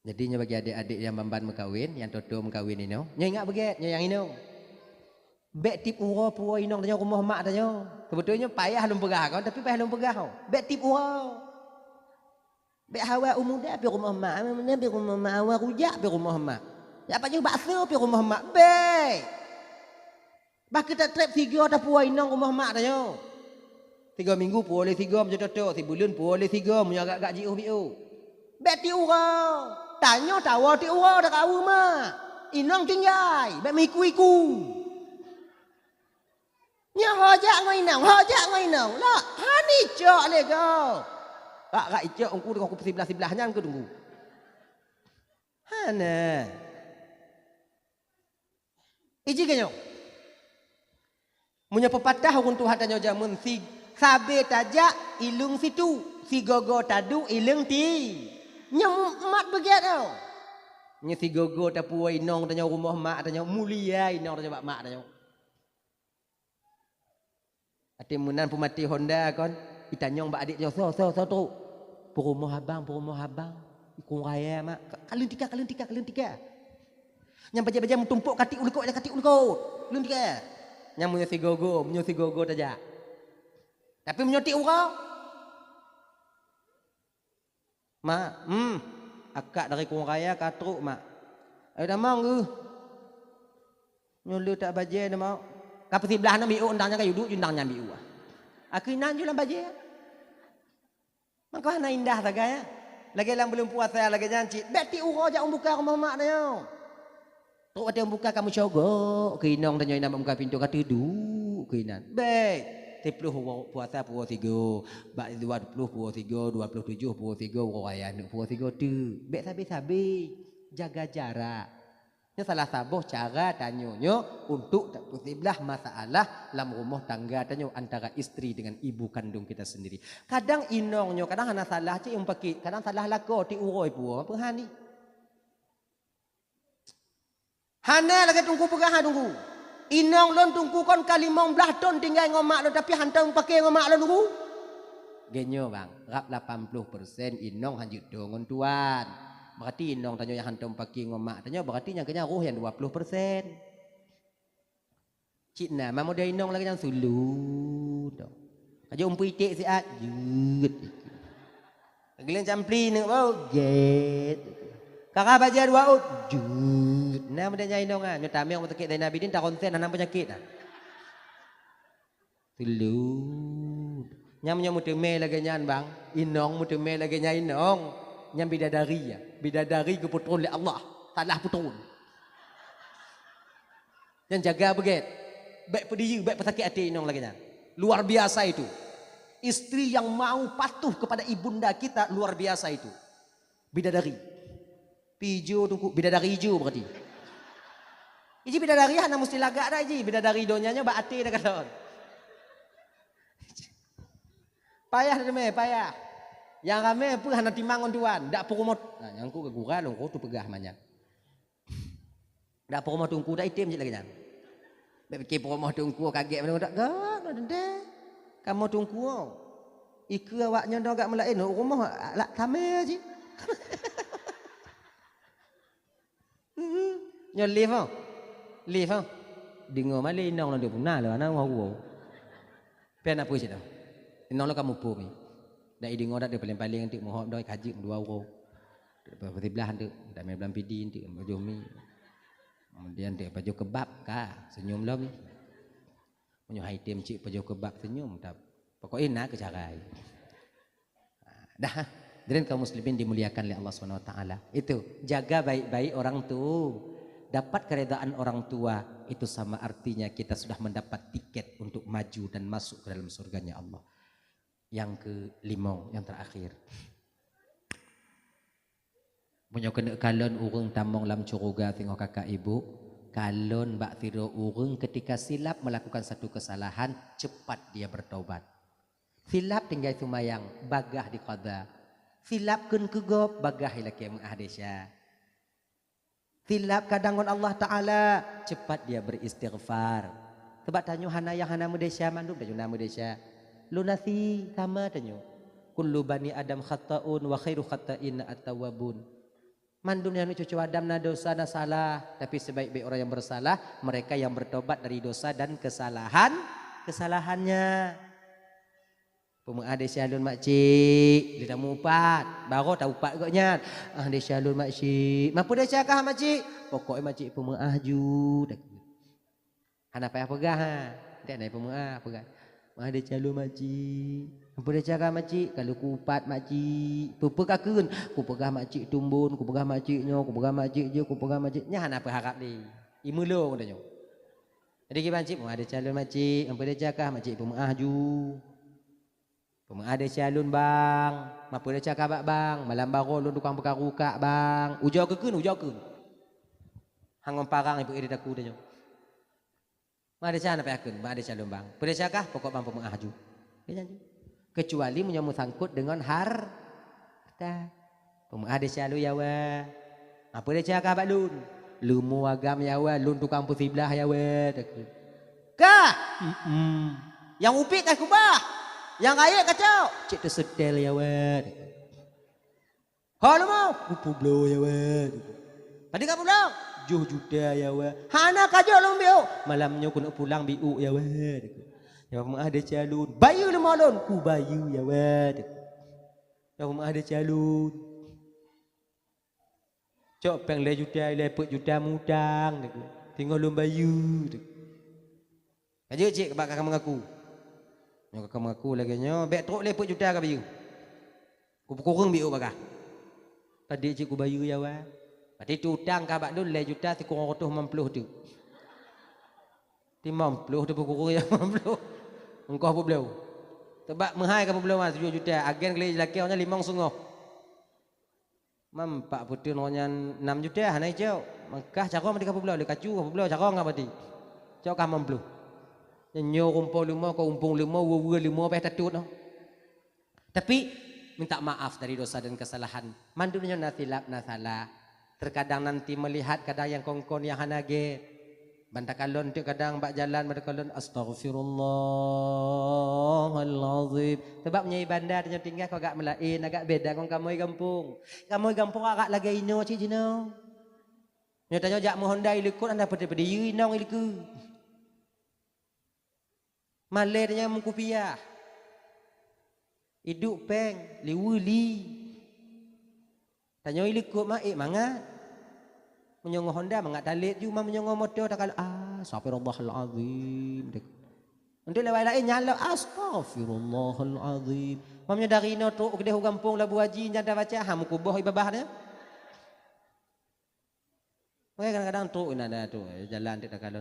Jadinya bagi adik-adik yang memban mengkawin, yang toto mengkawin ini, nya ingat beget, nya yang ini. Bek tip uro puo inong tanya rumah mak tanya. Sebetulnya payah lum pegah kau, tapi payah lum pegah kau. Bek tip uro. Bek hawa umuda pi rumah mak, mana pi rumah mak hawa rujak pi rumah mak. Ya apa je bakso pi rumah mak. Bek. Bah kita trap 3 dah puai inong rumah mak tanya. 3 minggu boleh 3 macam tu, sebulan boleh 3 punya agak-agak jiu biu. Bek ti urang. Tanya tawa ti urang dak au mak. Inong tinggai, bek miku-iku. Nya hojak ngoi inong. Lah, hani cok le kau. Kak icok aku dengan aku sebelah-sebelahnya aku tunggu. Hana. Iji kanyo. Munya pepatah orang tu hatanya jamun si sabe tajak ilung situ, si gogo tadu ilung ti. Nyam mat begiat tau. Nya si gogo tapu inong tanya rumah mak tanya mulia inong tanya bak mak tanya. Ati munan pemati Honda kon itanyong bak adik tanya so tu. Rumah abang. Ikung raya mak. Kalian tiga. Nyam baja-baja tumpuk kati ulukut. Kalian tiga. Nyam munyo si gogo taja. Tapi menyoti urang. Mak, akak dari kung raya katruk mak. Ayo dah mang ke. Nyulu tak baje dah mau. Kapa sebelah na miu undangnya kayu duk undangnya miu. Aku inan julan baje. Mangko hana indah tak gaya. Lagi lang belum puasa lagi janji. Beti uro jak buka rumah mak dah. Tok ada buka kamu cogok. Keinong tanya ina buka pintu kata duk keinan. Baik. 10 puasa puasa 3, bak 20 puasa 3, 27 puasa 3, raya nak puasa 3 tu. Baik sabi jaga jarak. Nya salah sabuh cara tanyonyo untuk tak bersiblah masalah dalam rumah tangga tanyo antara isteri dengan ibu kandung kita sendiri. Kadang inongnya kadang hana salah cik umpaki, kadang salah lako ti uroi puo apa hani. Hana lagi tunggu pegah tunggu. Inong lon tunggu kon kalimong belah ton tinggal ngomak lon tapi hantang pakai ngomak lon tunggu. Genyo bang, rap 80% inong hanjut dongon tuan. Berarti inong tanya yang hantam pakai ngomak tanya berarti yang kena roh yang 20%. Cik na mamo dia inong lagi yang sulu. Aja umpui tek siat jut. Gilian campli nek bau jet. Kakak baca dua jut. Nama dia inong ah, nyutami orang sakit dari Nabi din tak konsen hanam penyakit ah. Sulu. Nyam muteme lagi nyan bang. Inong muteme lagi nyan inong. Nyam bidadari ya. Bidadari keputrun oleh Allah. Salah putrun. Yang jaga beget. Baik pedih, baik pesakit hati inong lagi nyan. Luar biasa itu. Istri yang mau patuh kepada ibunda kita luar biasa itu. Bidadari. Pijo tunggu bidadari hijau berarti. Iji bidadari hana mesti lagak dah iji. Bidadari donyanya bak hati dah kata. Payah dah me, payah. Yang kami pun hana timang tuan, dak perumot. Nah, yang ku kegura dong, tu pegah banyak. Dak perumot tungku dak item je lagi jan. Bek fikir perumot tungku kaget mana dak gak, dende. Kamu tungku. Iku awaknya dak gak melain rumah lak kami je. Nyo live oh. Live oh. Dingo mali nong lo puna lo ana ngau. Pen apa sih dah? Nong lo kamu pu mi. Dak idingo dak dia paling-paling untuk mohon doi kaji 2 euro. Berarti belah tu, dak main belam pidi untuk baju mi. Kemudian dia baju kebab ka, senyum lo mi. Menyo item cik baju kebab senyum tak. Pokoknya nak ke cara. Dah. Dan kaum muslimin dimuliakan oleh Allah SWT. Itu jaga baik-baik orang tu. Dapat keredaan orang tua itu sama artinya kita sudah mendapat tiket untuk maju dan masuk ke dalam surganya Allah. Yang ke-5 yang terakhir. Punya kena kalon urang tamong lam curuga tengok kakak ibu. Kalon bak tiro urang ketika silap melakukan satu kesalahan cepat dia bertaubat. Silap tinggal sumayang bagah di qada. Silap kun kegop bagah laki mengahdesya. Silap kadangon Allah Ta'ala cepat dia beristighfar. Sebab tanyo hana yang hana mudesya mandum tanyo nama mudesya. Lunasi sama tanyo. Kullu bani Adam khata'un wa khairu khata'in at-tawwabun. Mandum yang cucu Adam na dosa na salah, tapi sebaik-baik orang yang bersalah mereka yang bertobat dari dosa dan kesalahannya. Pemengah dia syalun makcik, dia dah mupat, baru tahu upat goknya. Dia syalun makcik, mampu dia cakap makcik. Pokoknya makcik pemengah ju. Hana payah pegah ha. Dia naik pemengah pegah. Mah dia syalun makcik. Mampu dia cakap makcik, kalau ku upat makcik, pepegah keun, ku pegah makcik tumbun, ku pegah makciknya, ku pegah makcik je, ku pegah makciknya hana apa harap ni. Imulung katanya. Jadi kita makcik, mah dia syalun makcik, mampu dia cakap makcik pemengah ju. Ada calon bang, mampu dia cakap bang, malam baru lu tukang berkaruka bang, ujau ke, hangon parang ibu iri daku dia. Ada cana payakun, ada calon bang, pada cakap pokok bang pemengaju. Kecuali menyambut sangkut dengan harta, ada calon ya wah, Apa dia cakap abak lun? Lumu agam ya wa, lun tukang putih belah ya wa. Kah? Yang upik kan kubah. Yang kaya kacau. Cik tu sedel ya wa. Kalau mau, upu blow ya wa. Tadi kamu pulang? Juh juta ya wa. Hana kajak lum biu. Malamnya aku nak pulang biu ya wa. Ya wa ada calon. Bayu lu malon. Ku bayu ya wa. Ya wa ada calon. Cok peng le juta, lepek juta mudang. Tinggal lum bayu. Kajak cik kebak kakak mengaku. Yang kakak mengaku lagi nyo. Bek truk lepek juta ke bayu. Ku kurang biu bakah. Tadi cik ku bayu ya wa. Pati tu utang kabak dun le juta ti kurang 150 tu. Ti 50 tu kurang yang 50. Engkau apa belau? Sebab menghai kamu belau 7 juta. Agen kali lelaki orangnya 5,5. Mampak putih orangnya 6 juta hanai jauh. Mekah cara mati kamu belau le kacu kamu belau cara ngap mati. Jauh kah 50. Nyo kumpul 5 kau umpung 5 wa 5 peh tatut no. Tapi minta maaf dari dosa dan kesalahan. Mandunya nasilap nasalah. Terkadang nanti melihat kadang yang kongkon yang hanage. Bantakalon tu kadang bak jalan bantakalon astaghfirullahalazim. Sebab nyai bandar dia tinggal kau agak melain agak beda kong kamu kampung. Kamu kampung agak lagi ino cik jino. Nyo tanya jak mu Honda ilikut anda pada yu inong iliku. Malai dia mu kupiah. Hidup peng liwuli. Tanya ilikut mak mangat. Menyongoh Honda mangat talit cuma menyongoh motor tak kalau astaghfirullahalazim. Untuk lewat lain nyala astaghfirullahalazim. Mamnya dari no tu kedai kampung Labu Haji nyanda baca ham kubuh ibabahnya. Makanya kadang-kadang tu ada tu jalan tak kalau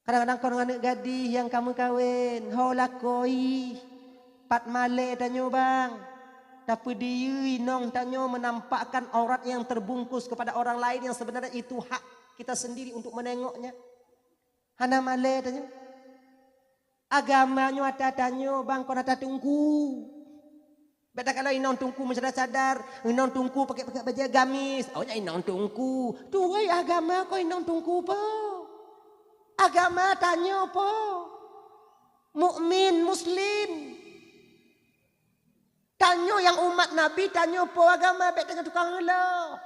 kadang-kadang kau dengan gadis yang kamu kawin, holakoi pat male tanyo bang. Tapi dia nong tanyo menampakkan aurat yang terbungkus kepada orang lain yang sebenarnya itu hak kita sendiri untuk menengoknya. Hana male tanyo. Agamanya ada tanyo bang kau nata tungku. Beda kalau inong tungku mencadar-cadar, inong tungku pakai baju gamis. Oh nya inong tungku. Tuai agama kau inong tungku po. Agama tanyo po. Mukmin muslim. Tanyo yang umat Nabi, tanyo po agama baik dengan tukang Allah.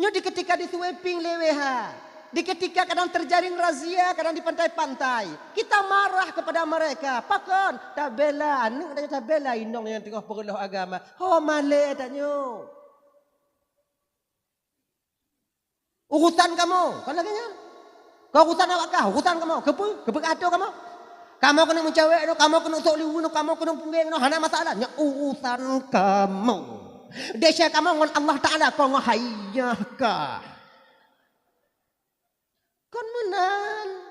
Nyo di ketika di sweeping leweha, di ketika kadang terjaring razia, kadang di pantai-pantai, kita marah kepada mereka. Pakon, tabela, anu katanya tabela inong yang tengah perlu agama. Oh male tanyo. Urusan kamu, kan laganya? Kau urusan awak kah? Urusan kamu, kepek ado kamu. Kamu kena mencawek, kamu kena sok liwu, kamu kena punggeng, hana masalah. Nya urusan kamu. Desya kamu dengan Allah Ta'ala kau ngahayah kah? Kon menan.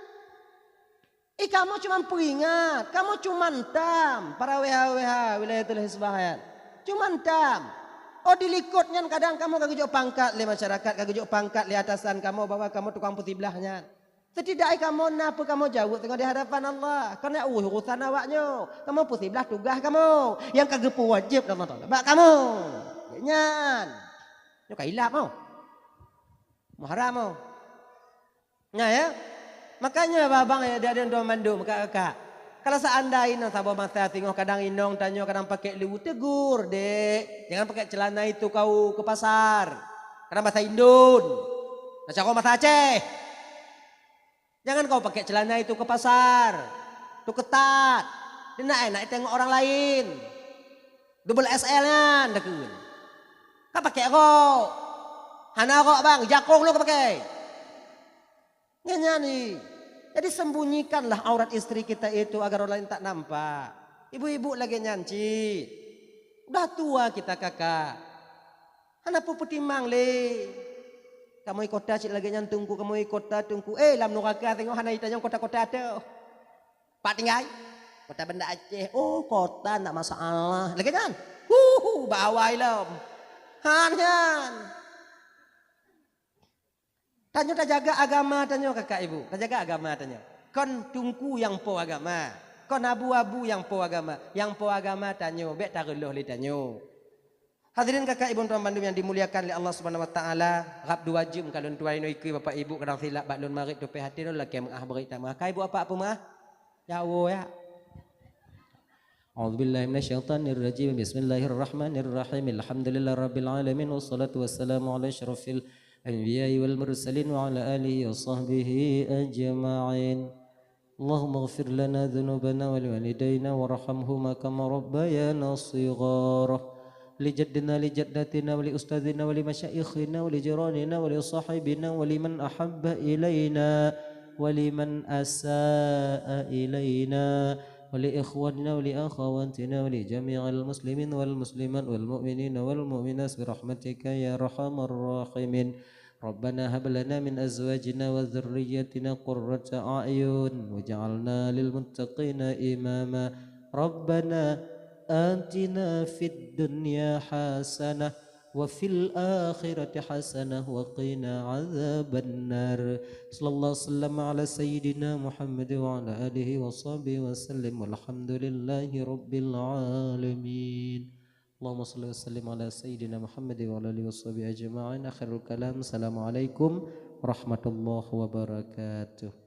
Kamu cuma peringat, kamu cuma tam. Para WH wilayatul hisbah. Cuma tam. Oh dilikutnya kadang kamu kagak pangkat le masyarakat, kagak pangkat le atasan kamu bahwa kamu tukang putih belahnya. Setidaknya kamu napa kamu jauh tengok di hadapan Allah. Karena urusan awaknya. Kamu putih belah tugas kamu. Yang kagak wajib dalam Allah. Bak kamu. Nyan. Yo kailap mau. Muharam mau. Nya ya. Makanya babang ya dia ada mandu kakak. Kalau seandainya inong sabar masa tengok kadang inong tanya kadang pakai liwu tegur dek. Jangan pakai celana itu kau ke pasar. Kadang bahasa Indon. Nah kau bahasa Aceh. Jangan kau pakai celana itu ke pasar. Itu ketat. Dia enak tengok orang lain. Double SL-nya. Kau pakai rok. Hana rok bang. Jakong lu kau pakai. Nyanyi. Jadi sembunyikanlah aurat istri kita itu agar orang lain tak nampak. Ibu-ibu lagi nyanci. Udah tua kita kakak. Hana puput timang le. Kamu ikut kota cik lagi nyantungku, kamu ikut kota tungku. Lam nuraka tengok hana itanya kota-kota tu. Pak tinggal. Kota benda Aceh. Oh kota tak masalah. Lagi kan? Bawai lam. Han. Tanya tak jaga agama tanya kakak ibu. Tak jaga agama tanya. Kon tungku yang po agama. Kon abu-abu yang po agama. Yang po agama tanya. Bek tak reluh li tanya. Hadirin kakak ibu tuan bandung yang dimuliakan oleh Allah Subhanahu wa taala, rab dua jam kalau tuan ino ikui bapak ibu kadang silap baklun marik tu hati tu laki mengah beri tak mah. Kai ibu apa mah? Ya Allah ya. أعوذ بالله من الشيطان الرجيم بسم الله الرحمن الرحيم الحمد لله رب العالمين والصلاة والسلام على أشرف الأنبياء والمرسلين وعلى آله وصحبه أجمعين اللهم اغفر لنا ذنوبنا ولوالدينا وارحمهما كما ربيانا صغارا لجدنا لجدتنا ولأستاذنا ولمشايخنا ولجيراننا ولصاحبنا ولمن أحب إلينا ولمن أساء إلينا ولإخواننا ولأخواتنا ولجميع المسلمين والمسلمات والمؤمنين والمؤمنات برحمتك يا أرحم الراحمين ربنا هب لنا من أزواجنا وذريتنا قرة أعين واجعلنا للمتقين إماما ربنا آتنا في الدنيا حسنة وفي الآخرة حسنة وقنا عذاب النار صلى الله وسلم على سيدنا محمد وعلى آله وصحبه وسلم والحمد لله رب العالمين اللهم صل وسلم على سيدنا محمد وعلى آله وصحبه أجمعين آخر الكلام السلام عليكم ورحمة الله وبركاته.